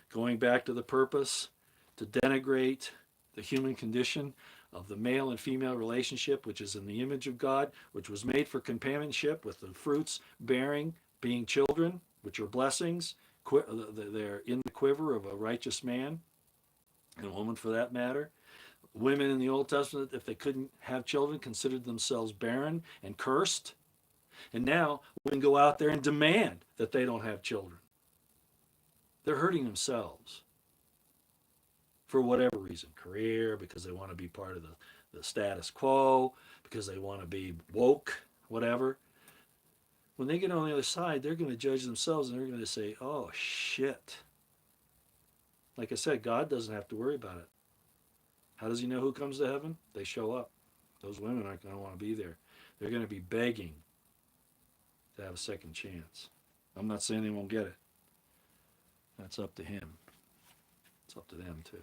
Going back to the purpose, to denigrate the human condition of the male and female relationship, which is in the image of God, which was made for companionship with the fruits bearing, being children, which are blessings. They're in the quiver of a righteous man and woman for that matter. Women in the Old Testament, if they couldn't have children, considered themselves barren and cursed. And now women go out there and demand that they don't have children. They're hurting themselves for whatever reason. Career, because they want to be part of the status quo, because they want to be woke, whatever. When they get on the other side, they're going to judge themselves and they're going to say, "Oh, shit." Like I said, God doesn't have to worry about it. How does he know who comes to heaven? They show up. Those women aren't going to want to be there. They're going to be begging to have a second chance. I'm not saying they won't get it. That's up to him. It's up to them, too.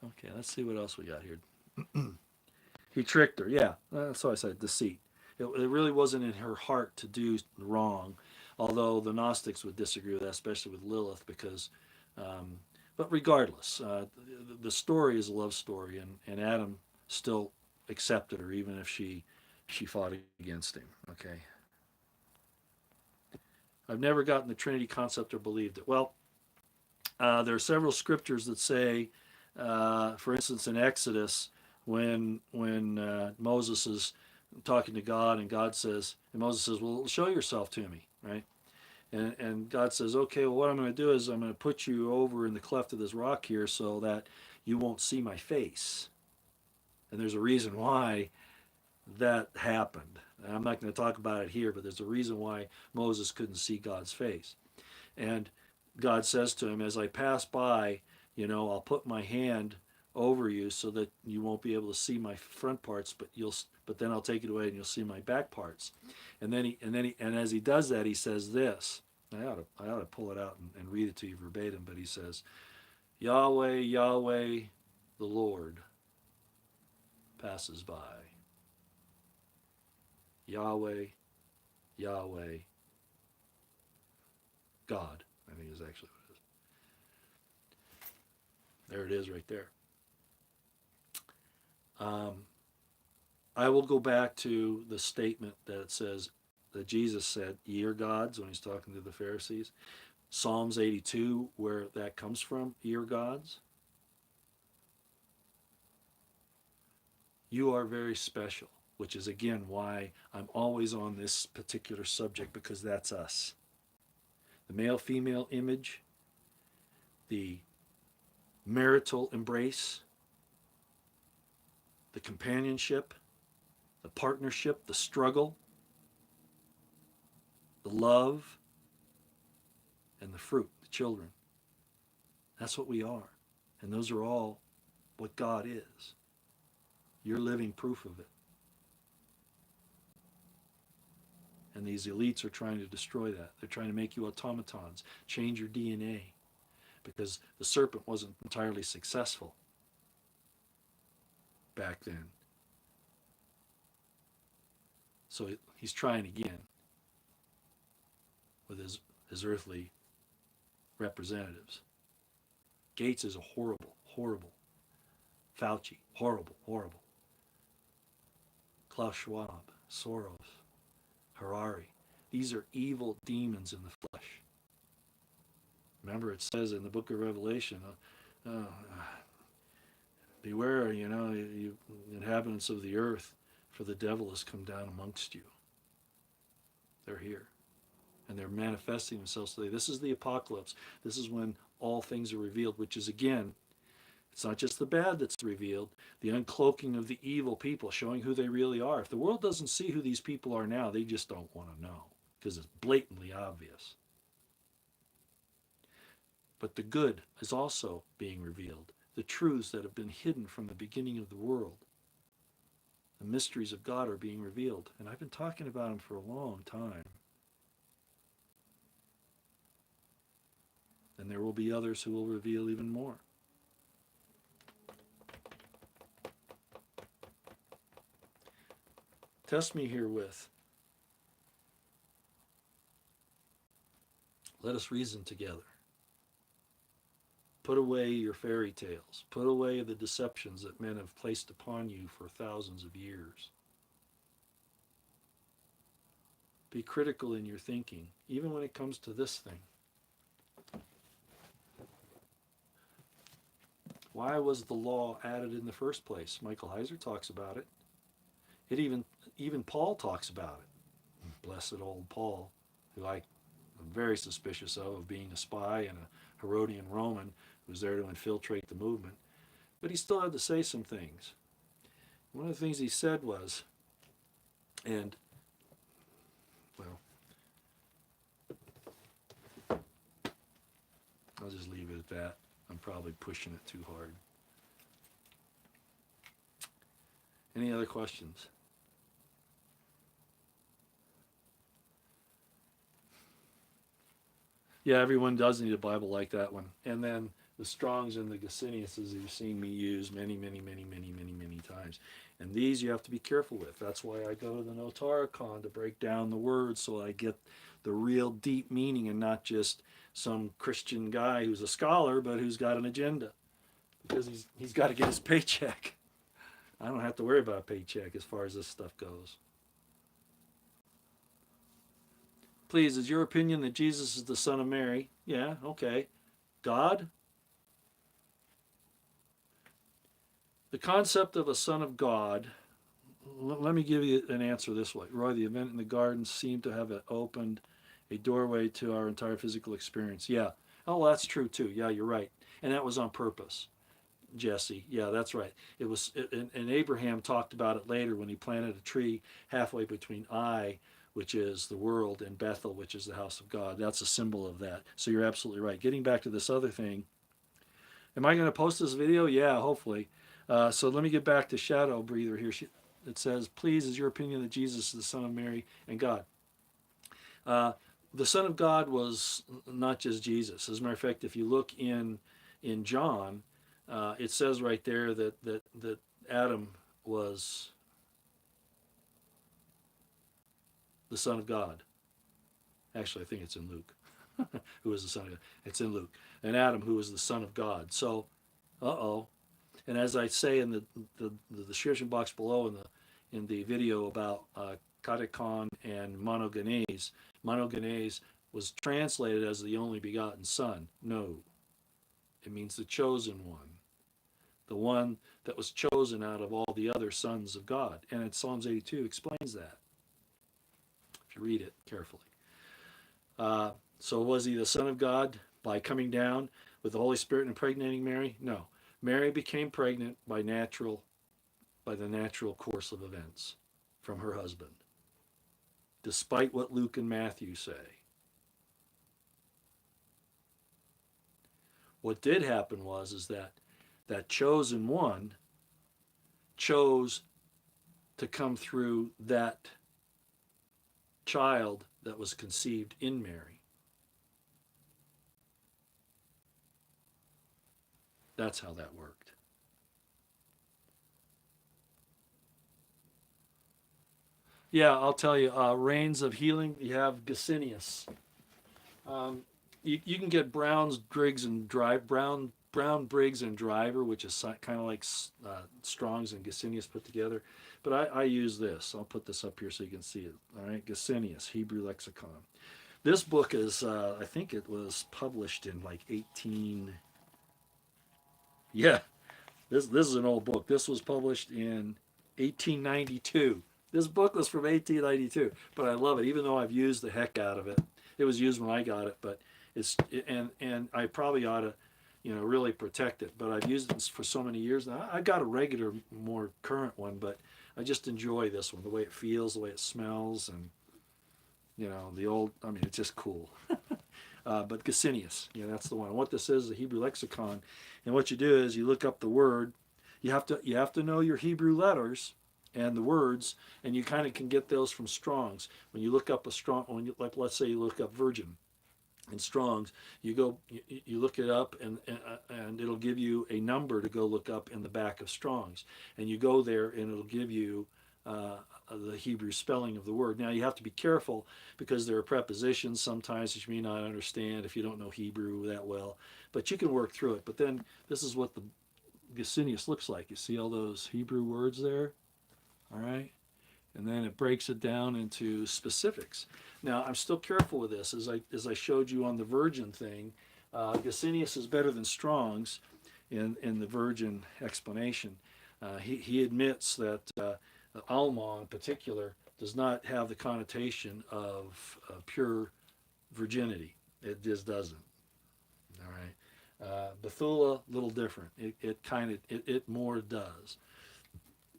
Okay, let's see what else we got here. He tricked her. Yeah, that's why I said deceit. It really wasn't in her heart to do wrong, although the Gnostics would disagree with that, especially with Lilith, because... but regardless, the story is a love story, and Adam still accepted her, even if she fought against him. Okay. I've never gotten the Trinity concept or believed it. Well, there are several scriptures that say, for instance, in Exodus, when Moses is talking to God, and God says, and Moses says, "Well, show yourself to me," right? And God says, okay, well, what I'm going to do is I'm going to put you over in the cleft of this rock here so that you won't see my face. And there's a reason why that happened. And I'm not going to talk about it here, but there's a reason why Moses couldn't see God's face. And God says to him, as I pass by, I'll put my hand over you so that you won't be able to see my front parts, but then I'll take it away and you'll see my back parts. And as he does that, he says this. I ought to pull it out and read it to you verbatim, but he says, Yahweh, Yahweh, the Lord passes by. Yahweh, Yahweh, God, I think is actually what it is. There it is right there. I will go back to the statement that it says, that Jesus said, ye are gods, when he's talking to the Pharisees. Psalms 82, where that comes from, ye are gods. You are very special, which is again why I'm always on this particular subject, because that's us. The male-female image, the marital embrace, the companionship, the partnership, the struggle, the love, and the fruit, the children. That's what we are. And those are all what God is. You're living proof of it. And these elites are trying to destroy that. They're trying to make you automatons, change your DNA, because the serpent wasn't entirely successful back then. So he's trying again with his earthly representatives. Gates is a horrible, horrible. Fauci, horrible, horrible. Klaus Schwab, Soros, Harari. These are evil demons in the flesh. Remember, it says in the book of Revelation, beware, you inhabitants of the earth, for the devil has come down amongst you. They're here. And they're manifesting themselves today. This is the apocalypse. This is when all things are revealed, which is, again, it's not just the bad that's revealed, the uncloaking of the evil people, showing who they really are. If the world doesn't see who these people are now, they just don't want to know, because it's blatantly obvious. But the good is also being revealed. The truths that have been hidden from the beginning of the world. The mysteries of God are being revealed. And I've been talking about them for a long time. And there will be others who will reveal even more. Test me herewith. Let us reason together. Put away your fairy tales. Put away the deceptions that men have placed upon you for thousands of years. Be critical in your thinking, even when it comes to this thing. Why was the law added in the first place? Michael Heiser talks about it. Even Paul talks about it. Blessed old Paul, who I'm very suspicious of being a spy and a Herodian Roman who was there to infiltrate the movement. But he still had to say some things. One of the things he said was, and, well, I'll just leave it at that. I'm probably pushing it too hard. Any other questions? Yeah, everyone does need a Bible like that one. And then the Strongs and the Geseniuses you've seen me use many, many, many, many, many, many times. And these you have to be careful with. That's why I go to the Notaricon to break down the words so I get the real deep meaning and not just some Christian guy who's a scholar but who's got an agenda. Because he's got to get his paycheck. I don't have to worry about a paycheck as far as this stuff goes. Please, is your opinion that Jesus is the Son of Mary? Yeah, okay. God? The concept of a Son of God, let me give you an answer this way. Roy, the event in the garden seemed to have opened a doorway to our entire physical experience. Yeah. Oh, that's true too. Yeah, you're right. And that was on purpose, Jesse. Yeah, that's right. It was, and Abraham talked about it later when he planted a tree halfway between Ai, which is the world, and Bethel, which is the house of God. That's a symbol of that. So you're absolutely right. Getting back to this other thing, am I going to post this video? Yeah, hopefully. So let me get back to Shadow Breather here. It says, please, is your opinion that Jesus is the Son of Mary and God? Uh, the Son of God was not just Jesus. As a matter of fact, if you look in John, it says right there that Adam was the Son of God. Actually, I think it's in Luke. Who was the Son of God? It's in Luke. And Adam, who was the Son of God. So, uh-oh. And as I say in the description box below in the video about katekon and monogenese, monogenese was translated as the only begotten Son. No, it means the chosen one, the one that was chosen out of all the other sons of God. And in Psalms 82 explains that, if you read it carefully. So was he the Son of God by coming down with the Holy Spirit and impregnating Mary? No. Mary became pregnant by the natural course of events from her husband, despite what Luke and Matthew say. What did happen is that chosen one chose to come through that child that was conceived in Mary. That's how that worked. Yeah, I'll tell you, rains of healing, you have Gesenius. You can get Brown's, Briggs, and Brown, Briggs, and Driver, which is kind of like Strong's and Gesenius put together. But I use this. I'll put this up here so you can see it. All right, Gesenius, Hebrew Lexicon. This book is, I think it was published in like 18... Yeah, this is an old book. This was published in 1892. This book was from 1892, but I love it, even though I've used the heck out of it. It was used when I got it, but and I probably ought to, really protect it. But I've used it for so many years now. I got a regular, more current one, but I just enjoy this one, the way it feels, the way it smells, and the old. I mean, it's just cool. But Gesenius, that's the one. And what this is, the Hebrew lexicon, and what you do is you look up the word. You have to know your Hebrew letters and the words, and you kind of can get those from Strong's. When you look up a Strong, let's say you look up virgin in Strong's, you look it up, and it'll give you a number to go look up in the back of Strong's, and you go there, and it'll give you the Hebrew spelling of the word. Now you have to be careful because there are prepositions sometimes that you may not understand if you don't know Hebrew that well, but you can work through it. But then this is what the Gesenius looks like. You see all those Hebrew words there? All right? And then it breaks it down into specifics. Now I'm still careful with this, as I showed you on the virgin thing. Gesenius is better than Strong's in the virgin explanation. He admits that Alma in particular does not have the connotation of pure virginity. It just doesn't. All right. Bethula, a little different. It more does.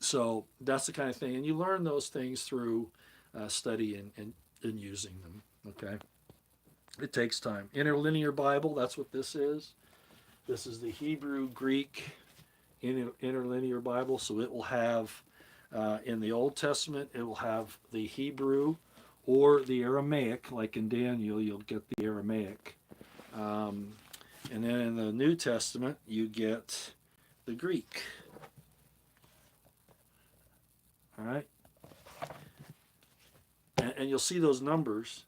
So that's the kind of thing, and you learn those things through study and using them. Okay. It takes time. Interlinear Bible. That's what this is. This is the Hebrew Greek interlinear Bible. So it will have. In the Old Testament, it will have the Hebrew or the Aramaic, like in Daniel, you'll get the Aramaic. And then in the New Testament, you get the Greek. All right? And you'll see those numbers.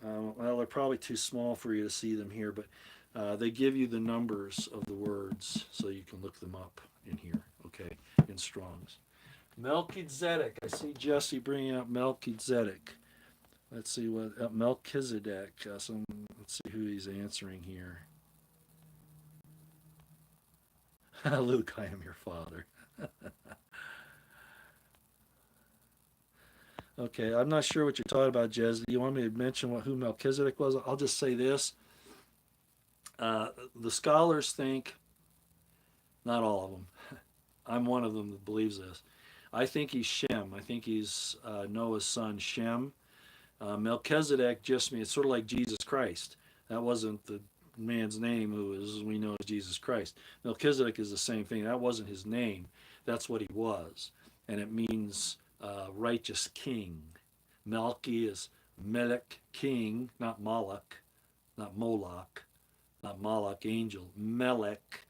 Well, they're probably too small for you to see them here, but they give you the numbers of the words so you can look them up in here, okay, in Strong's. Melchizedek. I see Jesse bringing up Melchizedek. Let's see what Melchizedek. Let's see who he's answering here. Luke, I am your father. Okay, I'm not sure what you're talking about, Jez. Do you want me to mention who Melchizedek was? I'll just say this. The scholars think, not all of them, I'm one of them that believes this. I think he's Shem. I think he's Noah's son, Shem. Melchizedek just means, it's sort of like Jesus Christ. That wasn't the man's name who is, we know as Jesus Christ. Melchizedek is the same thing. That wasn't his name. That's what he was. And it means righteous king. Melchi is Melech, king, not Moloch, not Moloch, not Moloch, angel, Melech.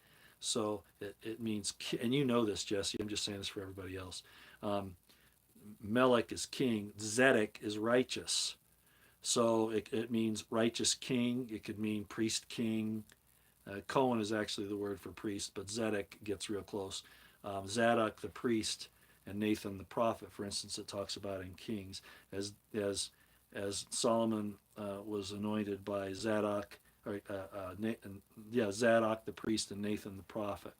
So it means, and you know this, Jesse, I'm just saying this for everybody else. Um, Melech is king, Zedek is righteous. So it means righteous king. It could mean priest king. Cohen is actually the word for priest, but Zedek gets real close. Zadok the priest and Nathan the prophet, for instance, it talks about in Kings, as Solomon was anointed by Zadok, or Zadok the priest and Nathan the prophet.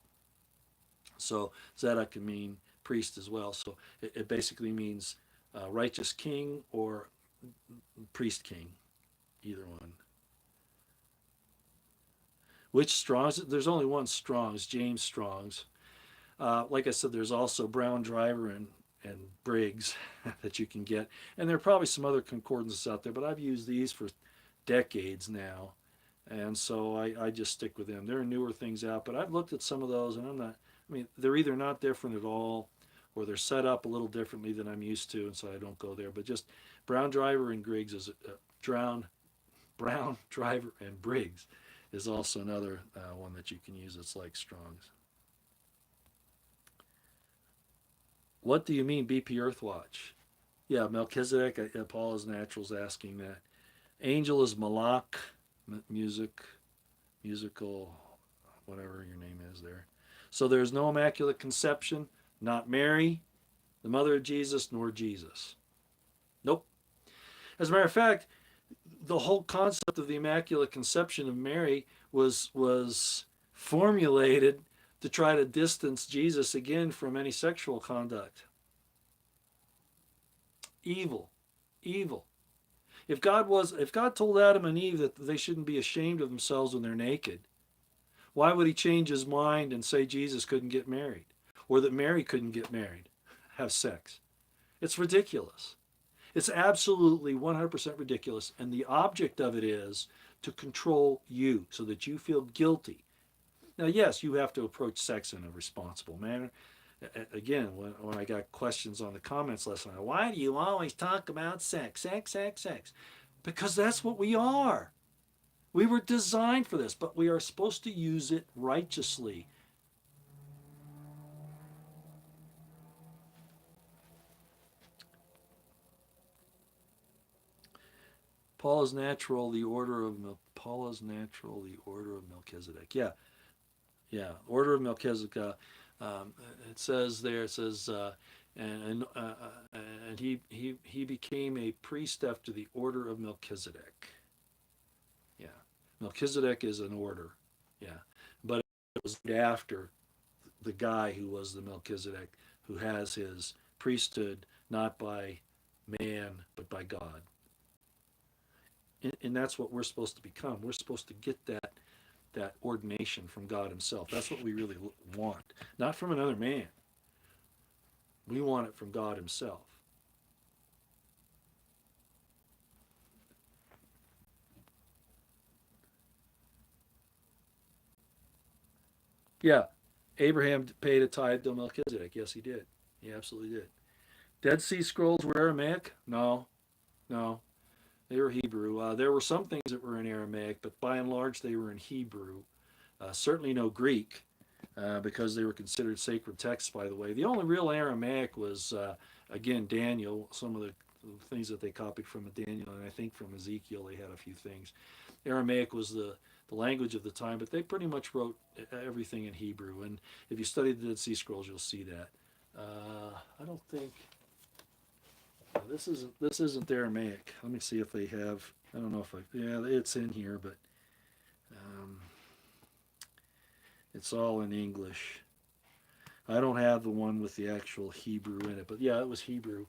So Zadok can mean priest as well. So it basically means righteous king or priest king, either one. Which Strong's? There's only one Strong's, James Strong's. Like I said, there's also Brown Driver and Briggs that you can get. And there are probably some other concordances out there, but I've used these for decades now. And so I just stick with them. There are newer things out, but I've looked at some of those, and they're either not different at all, or they're set up a little differently than I'm used to, and so I don't go there. But just Brown Driver and Briggs is Brown Driver and Briggs is also another one that you can use. It's like Strong's. What do you mean, BP Earthwatch? Yeah, Melchizedek. Paul is Natural's asking that. Angel is Malak, musical, whatever your name is there. So there's no Immaculate Conception, not Mary, the mother of Jesus, nor Jesus. Nope. As a matter of fact, the whole concept of the Immaculate Conception of Mary was formulated to try to distance Jesus again from any sexual conduct. Evil. If God told Adam and Eve that they shouldn't be ashamed of themselves when they're naked, why would he change his mind and say Jesus couldn't get married, or that Mary couldn't get married, have sex? It's ridiculous. It's absolutely 100% ridiculous, and the object of it is to control you so that you feel guilty. Now, yes, you have to approach sex in a responsible manner. Again, when I got questions on the comments last night, why do you always talk about sex? Because that's what we are. We were designed for this, but we are supposed to use it righteously. Paul is natural, the order of Melchizedek. Yeah, order of Melchizedek. It says there. It says, and he became a priest after the order of Melchizedek. Yeah, Melchizedek is an order. Yeah, but it was after the guy who was the Melchizedek, who has his priesthood not by man but by God. And that's what we're supposed to become. We're supposed to get that ordination from God himself. That's what we really want. Not from another man. We want it from God himself. Yeah, Abraham paid a tithe to Melchizedek. Yes, he did. He absolutely did. Dead Sea Scrolls were Aramaic? No. They were Hebrew. There were some things that were in Aramaic, but by and large they were in Hebrew. Certainly no Greek, because they were considered sacred texts, by the way. The only real Aramaic was, again, Daniel, some of the things that they copied from Daniel, and I think from Ezekiel they had a few things. Aramaic was the language of the time, but they pretty much wrote everything in Hebrew. And if you study the Dead Sea Scrolls, you'll see that. I don't think this isn't Aramaic. Let me see if they have. I don't know if it's in here, but it's all in English. I don't have the one with the actual Hebrew in it, but yeah, it was Hebrew.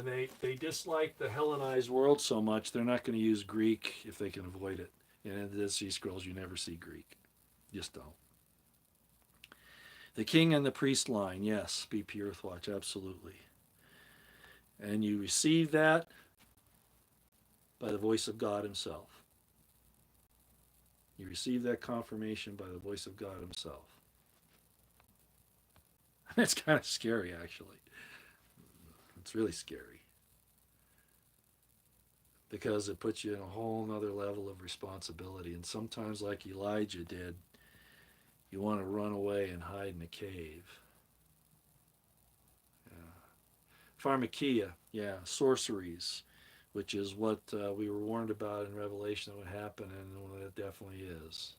And they dislike the Hellenized world so much, they're not going to use Greek if they can avoid it. And in the Dead Sea Scrolls, you never see Greek. Just don't. The king and the priest line, yes, BP Earthwatch, absolutely. And you receive that by the voice of God himself. You receive that confirmation by the voice of God himself. It's kind of scary, actually. It's really scary. Because it puts you in a whole nother level of responsibility. And sometimes, like Elijah did, you want to run away and hide in a cave. Pharmakia, yeah, sorceries, which is what we were warned about in Revelation that would happen, and it definitely is.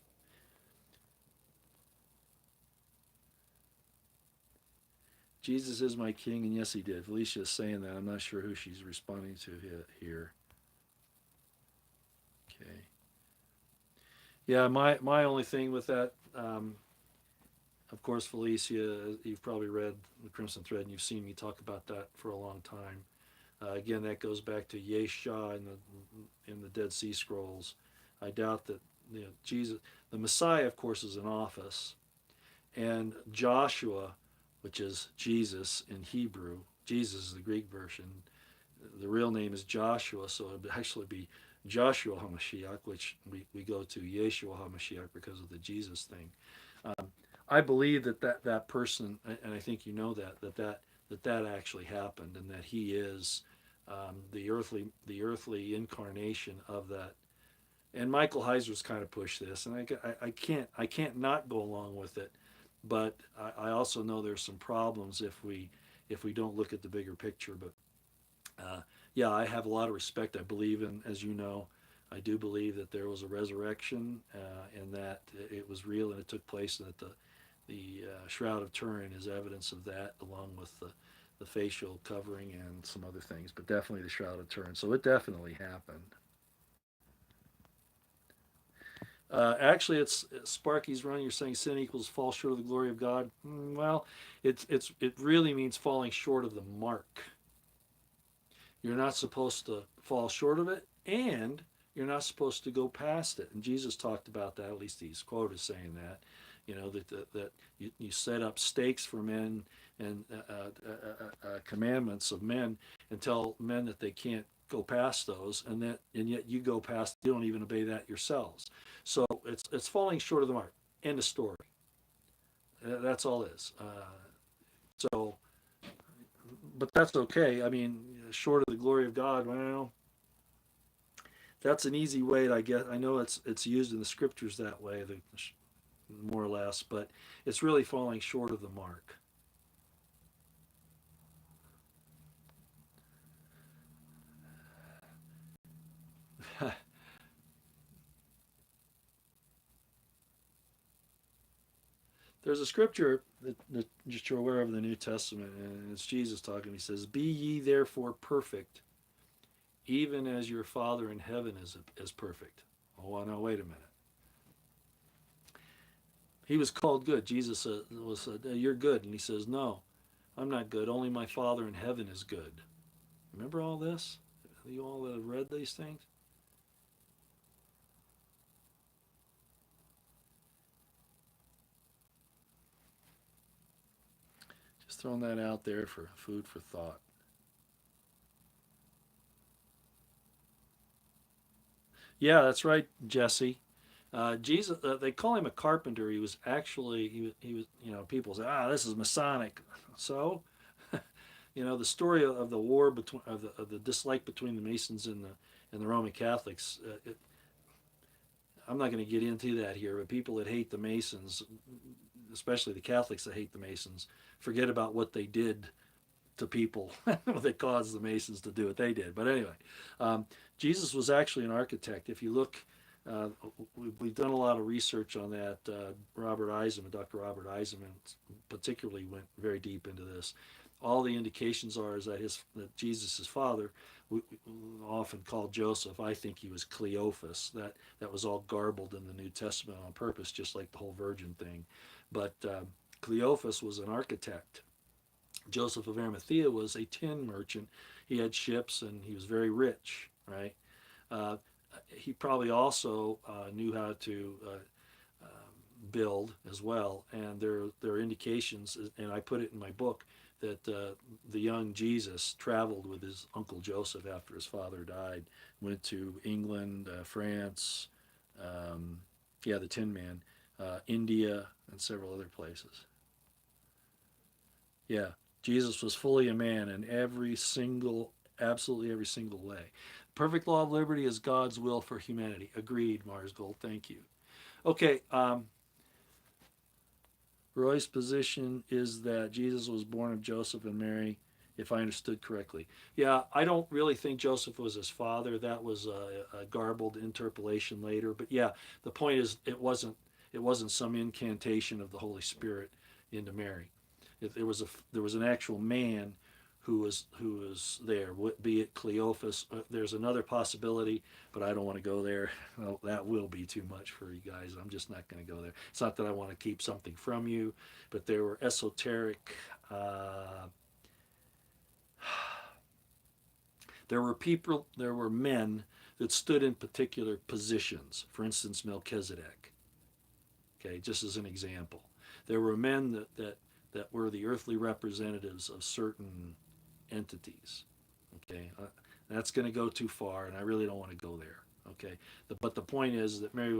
Jesus is my king, and yes, he did. Felicia is saying that. I'm not sure who she's responding to here. Okay. Yeah, my only thing with that, of course, Felicia, you've probably read the Crimson Thread, and you've seen me talk about that for a long time. Again, that goes back to Yeshua in the Dead Sea Scrolls. I doubt that Jesus, the Messiah, of course, is in office, and Joshua, which is Jesus in Hebrew. Jesus is the Greek version. The real name is Joshua, so it would actually be Joshua HaMashiach, which we go to Yeshua HaMashiach because of the Jesus thing. I believe that person, and I think you know that actually happened, and that he is the earthly incarnation of that. And Michael Heiser's kind of pushed this, and I can't not go along with it, but I also know there's some problems if we don't look at the bigger picture. But yeah, I have a lot of respect. I believe in, as you know, I do believe that there was a resurrection, and that it was real and it took place, and that the Shroud of Turin is evidence of that, along with the facial covering and some other things, but definitely the Shroud of Turin. So it definitely happened. Actually, it's Sparky's Run. You're saying sin equals fall short of the glory of God. Well, it really means falling short of the mark. You're not supposed to fall short of it, and you're not supposed to go past it. And Jesus talked about that. At least he's quoted saying that. That you set up stakes for men and commandments of men, and tell men that they can't go past those, and yet you go past. You don't even obey that yourselves. So it's falling short of the mark. End of story. That's all it is. So, but that's okay. I mean, short of the glory of God. Well, that's an easy way. I guess I know it's used in the scriptures that way, more or less, but it's really falling short of the mark. There's a scripture that just you're aware of in the New Testament, and it's Jesus talking. He says, "Be ye therefore perfect, even as your Father in heaven is perfect." Oh, well, now wait a minute. He was called good. Jesus said, "You're good," and he says, "No, I'm not good. Only my Father in heaven is good." Remember all this? You all that have read these things? Just throwing that out there for food for thought. Yeah, that's right, Jesse. Jesus, they call him a carpenter. He was actually he was people say, this is Masonic. So the story of the war between of the dislike between the Masons and the Roman Catholics. I'm not going to get into that here, but people that hate the Masons, especially the Catholics that hate the Masons, forget about what they did to people that caused the Masons to do what they did. But anyway, Jesus was actually an architect. If you look, we've done a lot of research on that. Dr. Robert Eisenman particularly went very deep into this. All the indications are is that Jesus' father, we often called Joseph. I think he was Cleophas. That was all garbled in the New Testament on purpose, just like the whole virgin thing. But Cleophas was an architect. Joseph of Arimathea was a tin merchant. he had ships and he was very rich, right? Uh, he probably also knew how to build as well. And there are indications, and I put it in my book, that the young Jesus traveled with his uncle Joseph after his father died, went to England, France, um, yeah, the Tin Man, India, and several other places. Yeah, Jesus was fully a man in absolutely every single way. Perfect law of liberty is God's will for humanity. Agreed, Mars Gold. Thank you. Okay, Roy's position is that Jesus was born of Joseph and Mary, if I understood correctly. Yeah, I don't really think Joseph was his father. That was a garbled interpolation later. But yeah, the point is, it wasn't some incantation of the Holy Spirit into Mary. There was an actual man who was there, be it Cleophas. There's another possibility, but I don't want to go there. Well, that will be too much for you guys. I'm just not going to go there. It's not that I want to keep something from you, but there were esoteric. There were people. There were men that stood in particular positions. For instance, Melchizedek. Okay, just as an example, there were men that were the earthly representatives of certain entities. Okay, that's going to go too far, and I really don't want to go there. Okay, but the point is that Mary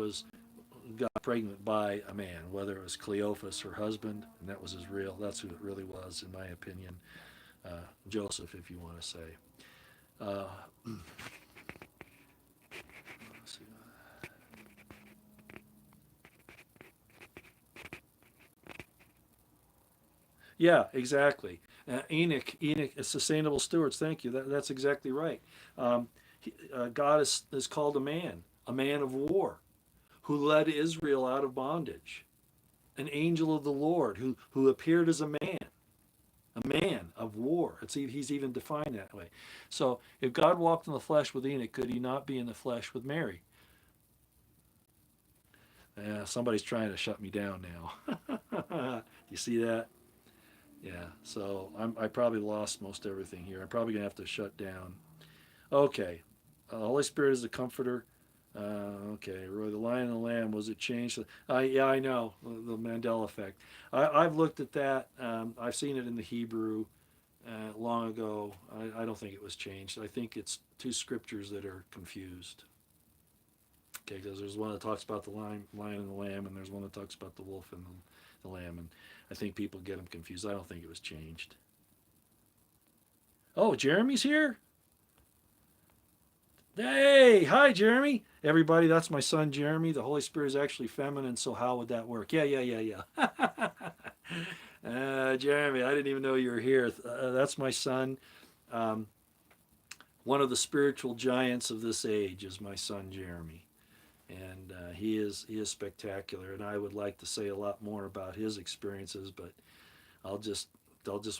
got pregnant by a man, whether it was Cleophas, her husband, and that's who it really was, in my opinion. Joseph, if you want to say. Uh, Yeah, exactly. Enoch, sustainable stewards. Thank you. That's exactly right. God is called a man of war, who led Israel out of bondage, an angel of the Lord who appeared as a man of war. He's even defined that way. So if God walked in the flesh with Enoch, could he not be in the flesh with Mary? Somebody's trying to shut me down now. You see that? Yeah, so I probably lost most everything here. I'm probably going to have to shut down. Okay, Holy Spirit is the comforter. Okay, Roy, the lion and the lamb, was it changed? Yeah, I know, the Mandela effect. I've looked at that. I've seen it in the Hebrew long ago. I don't think it was changed. I think it's two scriptures that are confused. Okay, because there's one that talks about the lion and the lamb, and there's one that talks about the wolf and the lamb, and I think people get them confused. I don't think it was changed. Oh, Jeremy's here? Hey, hi, Jeremy. Everybody, that's my son, Jeremy. The Holy Spirit is actually feminine, so how would that work? Yeah. Jeremy, I didn't even know you were here. That's my son. Um, one of the spiritual giants of this age is my son, Jeremy. And he is spectacular. And I would like to say a lot more about his experiences, but I'll just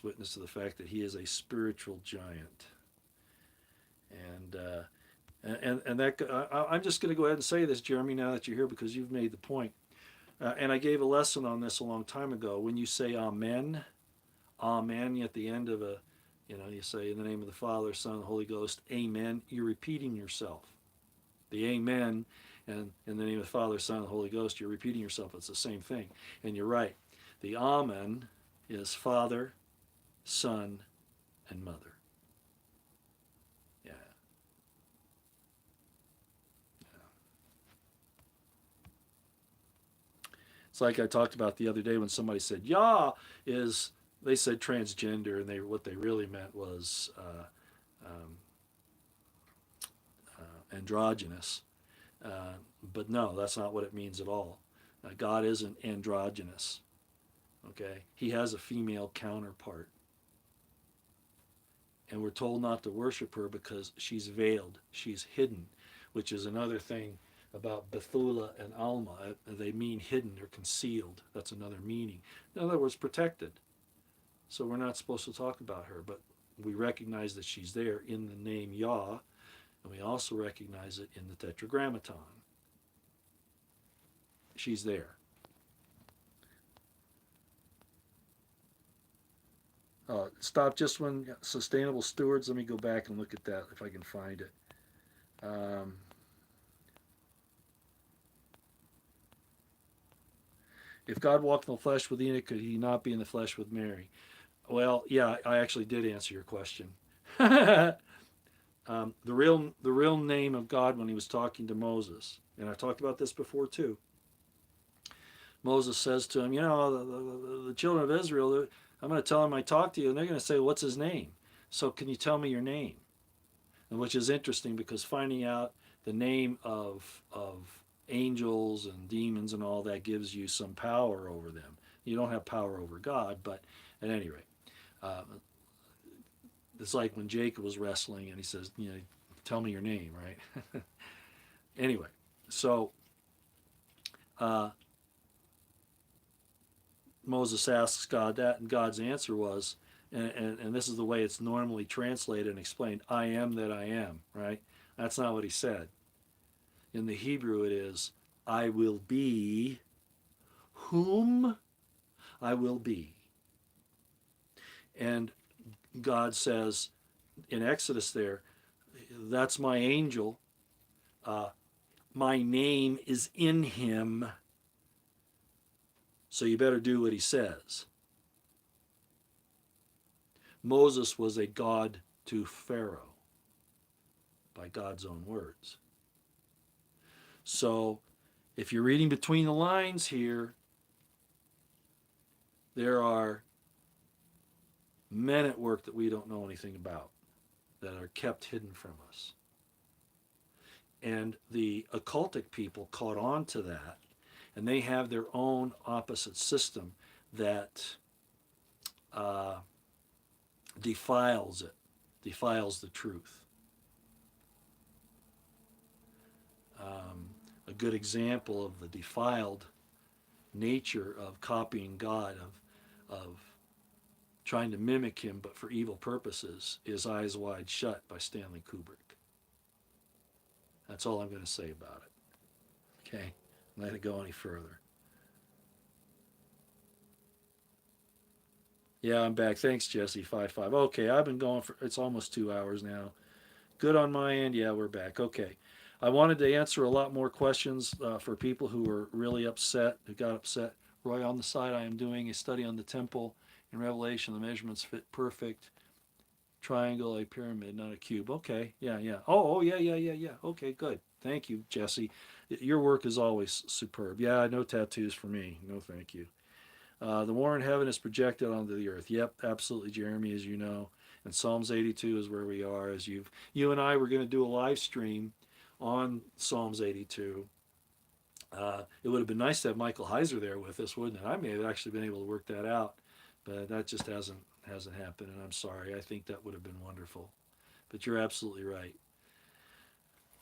witness to the fact that he is a spiritual giant. And that I'm just going to go ahead and say this, Jeremy, now that you're here, because you've made the point. And I gave a lesson on this a long time ago. When you say amen, amen at the end of you say in the name of the Father, Son, and Holy Ghost, amen. You're repeating yourself. The amen and in the name of the Father, Son, and Holy Ghost, you're repeating yourself. It's the same thing. And you're right. The amen is Father, Son, and Mother. Yeah. It's like I talked about the other day when somebody said Yah is, they said transgender, and what they really meant was um, androgynous. But no, that's not what it means at all. God isn't androgynous. Okay, he has a female counterpart, and we're told not to worship her because she's veiled, she's hidden, which is another thing about Bethula and Alma. They mean hidden or concealed. That's another meaning. In other words, protected. So we're not supposed to talk about her, but we recognize that she's there in the name Yah, and we also recognize it in the Tetragrammaton. She's there. stop just when sustainable stewards. Let me go back and look at that if I can find it. Um, if God walked in the flesh with Enoch, could he not be in the flesh with Mary? Well, yeah, I actually did answer your question. The real name of God when he was talking to Moses, and I've talked about this before too. Moses says to him, the children of Israel, I'm going to tell them I talked to you, and they're going to say, what's his name? So can you tell me your name? And which is interesting because finding out the name of angels and demons and all that gives you some power over them. You don't have power over God, but at any rate, uh, it's like when Jacob was wrestling and he says, tell me your name, right? Anyway, so uh, Moses asks God that, and God's answer was, and this is the way it's normally translated and explained, I am that I am, right? That's not what he said. In the Hebrew it is, I will be whom I will be. And God says in Exodus there, that's my angel. My name is in him, so you better do what he says. Moses was a God to Pharaoh, by God's own words. So if you're reading between the lines here, there are men at work that we don't know anything about, that are kept hidden from us. And the occultic people caught on to that, and they have their own opposite system that defiles it, defiles the truth. A good example of the defiled nature of copying God, of trying to mimic him but for evil purposes, is Eyes Wide Shut by Stanley Kubrick. That's all I'm going to say about it. Okay? Let it go any further. Yeah, I'm back. Thanks, Jesse. 5-5. Okay, I've been going for, it's almost 2 hours now. Good on my end. Yeah, we're back. Okay. I wanted to answer a lot more questions for people who were really upset, who got upset. Roy, on the side, I am doing a study on the temple in Revelation. The measurements fit perfect. Triangle, a pyramid, not a cube. Okay. Yeah, yeah. Oh, yeah. Okay, good. Thank you, Jesse. Your work is always superb. Yeah, no tattoos for me. No, thank you. The war in heaven is projected onto the earth. Yep, absolutely, Jeremy, as you know. And Psalms 82 is where we are. As you and I were going to do a live stream on Psalms 82. It would have been nice to have Michael Heiser there with us, wouldn't it? I may have actually been able to work that out, but that just hasn't happened, and I'm sorry. I think that would have been wonderful. But you're absolutely right.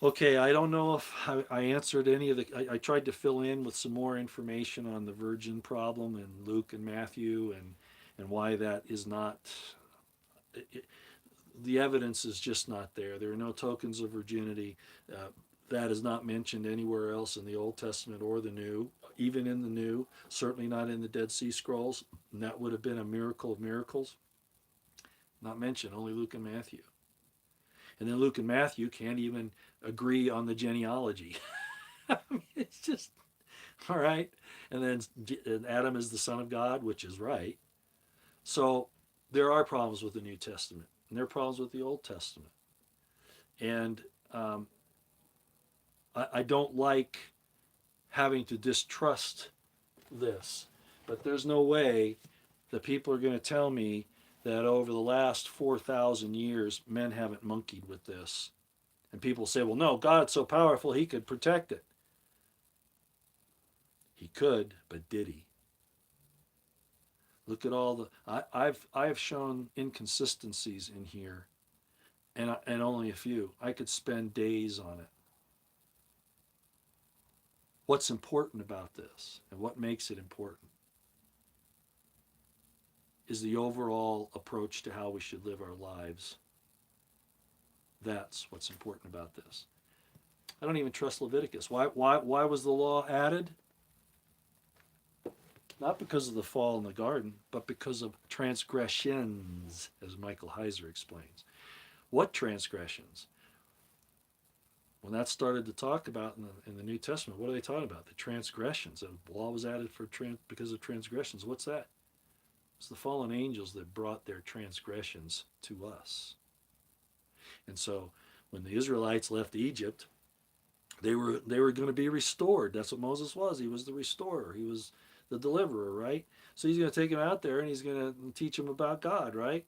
Okay, I don't know if I answered any of the. I tried to fill in with some more information on the virgin problem in Luke and Matthew, and why that is not. It, the evidence is just not there. There are no tokens of virginity. That is not mentioned anywhere else in the Old Testament or the New, even in the New. Certainly not in the Dead Sea Scrolls. And that would have been a miracle of miracles. Not mentioned. Only Luke and Matthew. And then Luke and Matthew can't even agree on the genealogy. I mean, it's just, all right. And then Adam is the son of God, which is right. So there are problems with the New Testament, and there are problems with the Old Testament. And I don't like having to distrust this, but there's no way that people are going to tell me that over the last 4,000 years, men haven't monkeyed with this. And people say, well, no, God's so powerful, he could protect it. He could, but did he? Look at all the, I have shown inconsistencies in here, and only a few. I could spend days on it. What's important about this, and what makes it important, is the overall approach to how we should live our lives. That's what's important about this. I don't even trust Leviticus. Why was the law added? Not because of the fall in the garden, but because of transgressions, as Michael Heiser explains. What transgressions? When that started to talk about in the New Testament, what are they talking about? The transgressions. The law was added because of transgressions. What's that? It's the fallen angels that brought their transgressions to us. And so when the Israelites left Egypt, they were going to be restored. That's what Moses was. He was the restorer. He was the deliverer, right? So he's going to take them out there and he's going to teach them about God, right?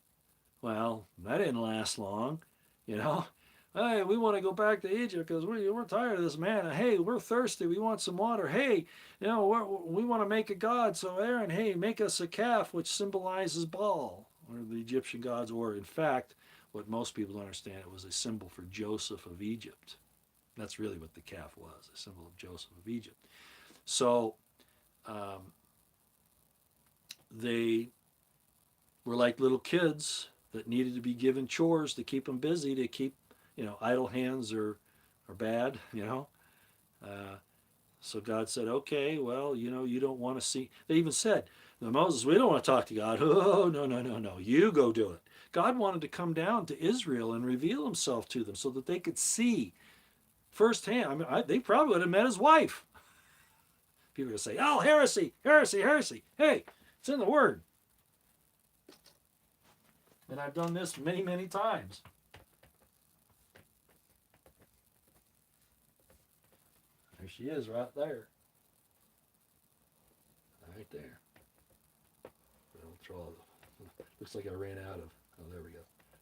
Well, that didn't last long, you know. Hey, we want to go back to Egypt because we're tired of this manna. Hey, we're thirsty. We want some water. Hey, you know, we want to make a god. So Aaron, hey, make us a calf, which symbolizes Baal, or the Egyptian gods, or in fact, what most people don't understand, it was a symbol for Joseph of Egypt. That's really what the calf was, a symbol of Joseph of Egypt. So they were like little kids that needed to be given chores to keep them busy, to keep, you know, idle hands are bad, you know. So God said, okay, well, you know, you don't want to see. They even said, Moses, we don't want to talk to God. Oh, no. You go do it. God wanted to come down to Israel and reveal himself to them so that they could see firsthand. I mean, they probably would have met his wife. People are going to say, oh, heresy. Hey, it's in the Word. And I've done this many, many times. There she is right there. Right there. Looks like I ran out of. Oh, there we go.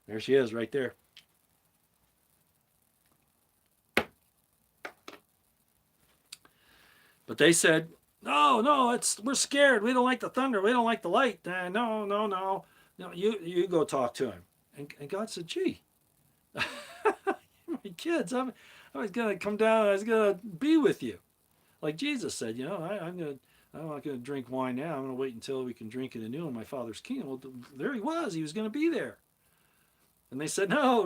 There she is right there. But they said, no, we're scared. We don't like the thunder. We don't like the light. No, you go talk to him. And God said, gee, my kids, I was going to come down. I was going to be with you. Like Jesus said, you know, I'm not going to drink wine now. I'm going to wait until we can drink it anew in my Father's kingdom. Well, there he was. He was going to be there. And they said, no.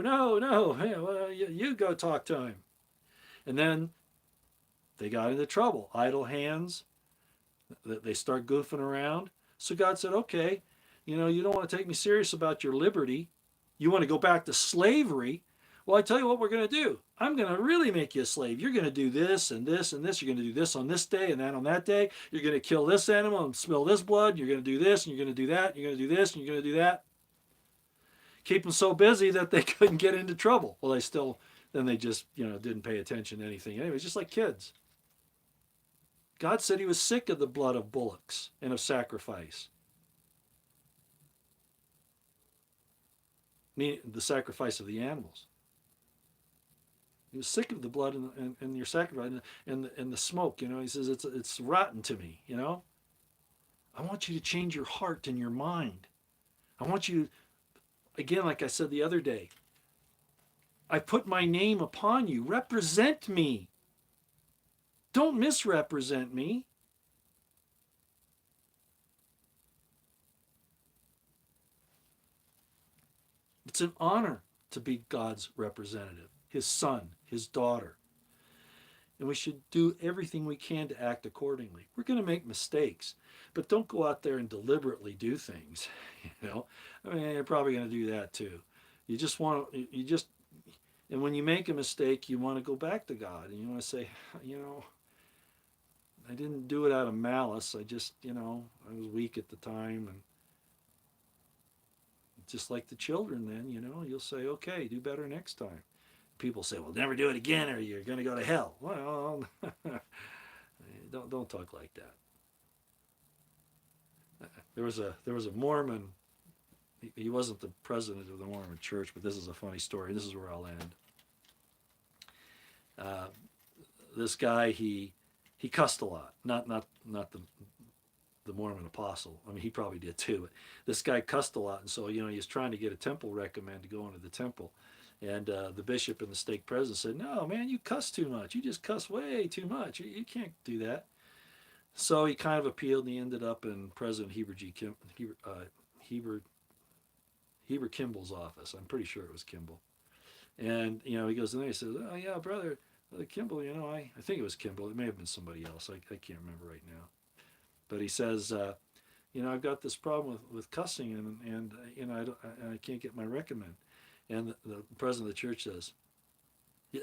Hey, well, you go talk to him. And then they got into trouble. Idle hands. They start goofing around. So God said, okay, you know, you don't want to take me serious about your liberty. You want to go back to slavery. Well, I tell you what we're going to do. I'm going to really make you a slave. You're going to do this and this and this. You're going to do this on this day and that on that day. You're going to kill this animal and spill this blood. You're going to do this and you're going to do that. You're going to do this and you're going to do that. Keep them so busy that they couldn't get into trouble. Well, then they just, you know, didn't pay attention to anything. Anyway, just like kids. God said he was sick of the blood of bullocks and of sacrifice. Meaning the sacrifice of the animals. He was sick of the blood and your sacrifice and the smoke. You know, he says it's rotten to me. You know, I want you to change your heart and your mind. I want you, again, like I said the other day, I put my name upon you. Represent me. Don't misrepresent me. It's an honor to be God's representative, his son, his daughter. And we should do everything we can to act accordingly. We're going to make mistakes, but don't go out there and deliberately do things. You know, I mean, you're probably going to do that too. And when you make a mistake, you want to go back to God and you want to say, you know, I didn't do it out of malice. I just, you know, I was weak at the time. And just like the children then, you know, you'll say, okay, do better next time. People say, well, never do it again or you're going to go to hell. Well, don't talk like that. There was a Mormon. He wasn't the president of the Mormon church, but this is a funny story. This is where I'll end. This guy, he cussed a lot. Not the Mormon apostle. I mean, he probably did too. But this guy cussed a lot, and so, you know, he was trying to get a temple recommend to go into the temple. And the bishop and the stake president said, no, man, you cuss too much. You just cuss way too much. You can't do that. So he kind of appealed, and he ended up in President Heber Kimball's office. I'm pretty sure it was Kimball. And, you know, he goes in there, he says, oh, yeah, Brother Kimball, you know, I think it was Kimball. It may have been somebody else. I can't remember right now. but he says, I've got this problem with cussing, and I can't get my recommend. And the president of the church says,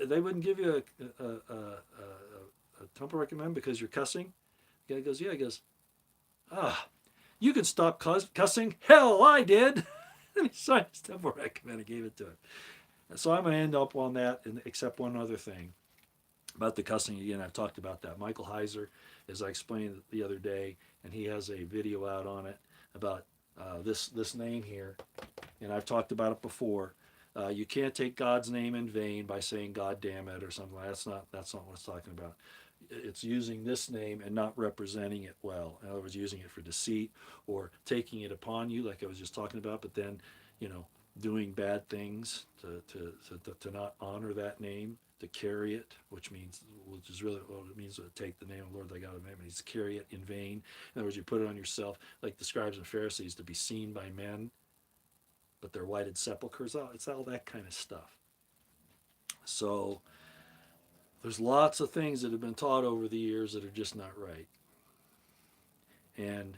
they wouldn't give you a temple recommend because you're cussing? The guy goes, yeah. He goes, you can stop cussing? Hell, I did. And he signed his temple recommend and gave it to him. So I'm going to end up on that, except one other thing about the cussing. Again, I've talked about that. Michael Heiser, as I explained the other day, and he has a video out on it about this name here, and I've talked about it before. You can't take God's name in vain by saying "God damn it" or something. That's not what it's talking about. It's using this name and not representing it well. In other words, using it for deceit or taking it upon you, like I was just talking about. But then, doing bad things to not honor that name, to carry it, which is really what it means to take the name of the Lord thy God in vain. It means to carry it in vain. In other words, you put it on yourself, like the scribes and Pharisees, to be seen by men, but they're whited sepulchres. It's all that kind of stuff. So there's lots of things that have been taught over the years that are just not right. And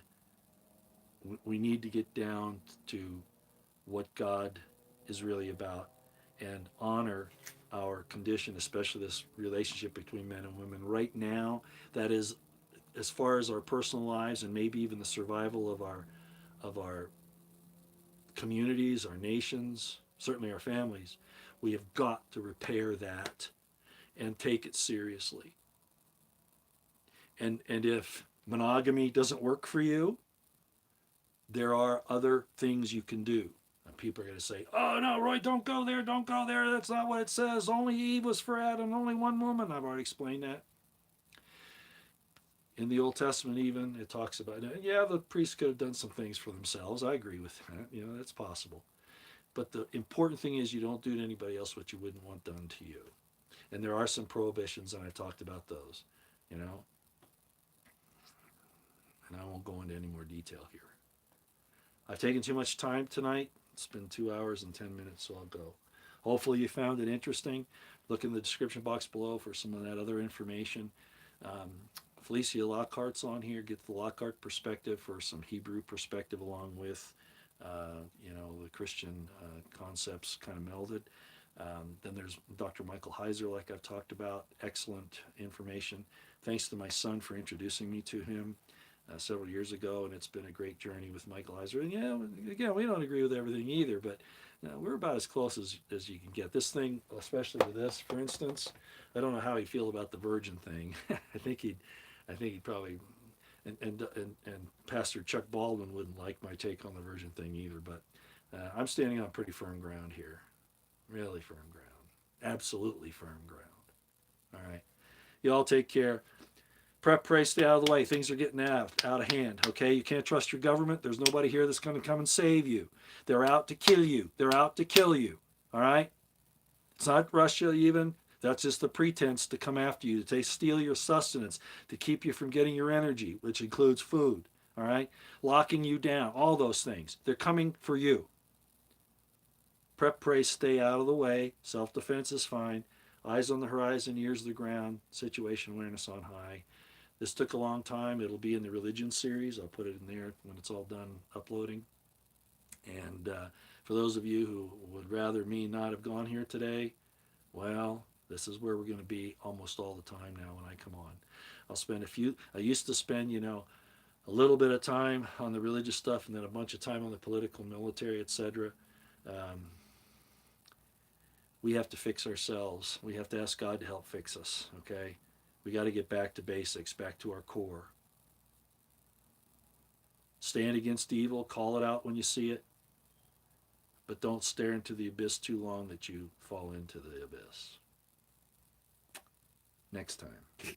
we need to get down to what God is really about and honor our condition, especially this relationship between men and women. Right now, that is, as far as our personal lives and maybe even the survival of our communities, our nations, certainly our families, we have got to repair that and take it seriously. And if monogamy doesn't work for you, there are other things you can do. And people are going to say, oh no, Roy, don't go there, that's not what it says. Only Eve was for Adam, only one woman. I've already explained that. In the Old Testament even, it talks about, yeah, the priests could have done some things for themselves. I agree with that. That's possible. But the important thing is you don't do to anybody else what you wouldn't want done to you. And there are some prohibitions, and I talked about those, And I won't go into any more detail here. I've taken too much time tonight. It's been 2 hours and 10 minutes, so I'll go. Hopefully you found it interesting. Look in the description box below for some of that other information. Felicia Lockhart's on here. Get the Lockhart perspective for some Hebrew perspective along with, the Christian concepts kind of melded. Then there's Dr. Michael Heiser, like I've talked about. Excellent information. Thanks to my son for introducing me to him several years ago, and it's been a great journey with Michael Heiser. And again, we don't agree with everything either, but we're about as close as you can get. This thing, especially with this, for instance, I don't know how he'd feel about the virgin thing. I think he'd probably, and Pastor Chuck Baldwin wouldn't like my take on the virgin thing either. But I'm standing on pretty firm ground here, really firm ground, absolutely firm ground. All right, you all take care. Prep, pray, stay out of the way. Things are getting out of hand, okay? You can't trust your government. There's nobody here that's going to come and save you. They're out to kill you. They're out to kill you, all right? It's not Russia even. That's just the pretense to come after you, to steal your sustenance, to keep you from getting your energy, which includes food, all right? Locking you down, all those things. They're coming for you. Prep, pray, stay out of the way. Self-defense is fine. Eyes on the horizon, ears to the ground. Situation awareness on high. This took a long time. It'll be in the religion series. I'll put it in there when it's all done uploading. And for those of you who would rather me not have gone here today, well, this is where we're going to be almost all the time now when I come on. I used to spend, a little bit of time on the religious stuff and then a bunch of time on the political, military, etc. We have to fix ourselves. We have to ask God to help fix us, okay? We got to get back to basics, back to our core. Stand against evil, call it out when you see it, but don't stare into the abyss too long that you fall into the abyss. Next time.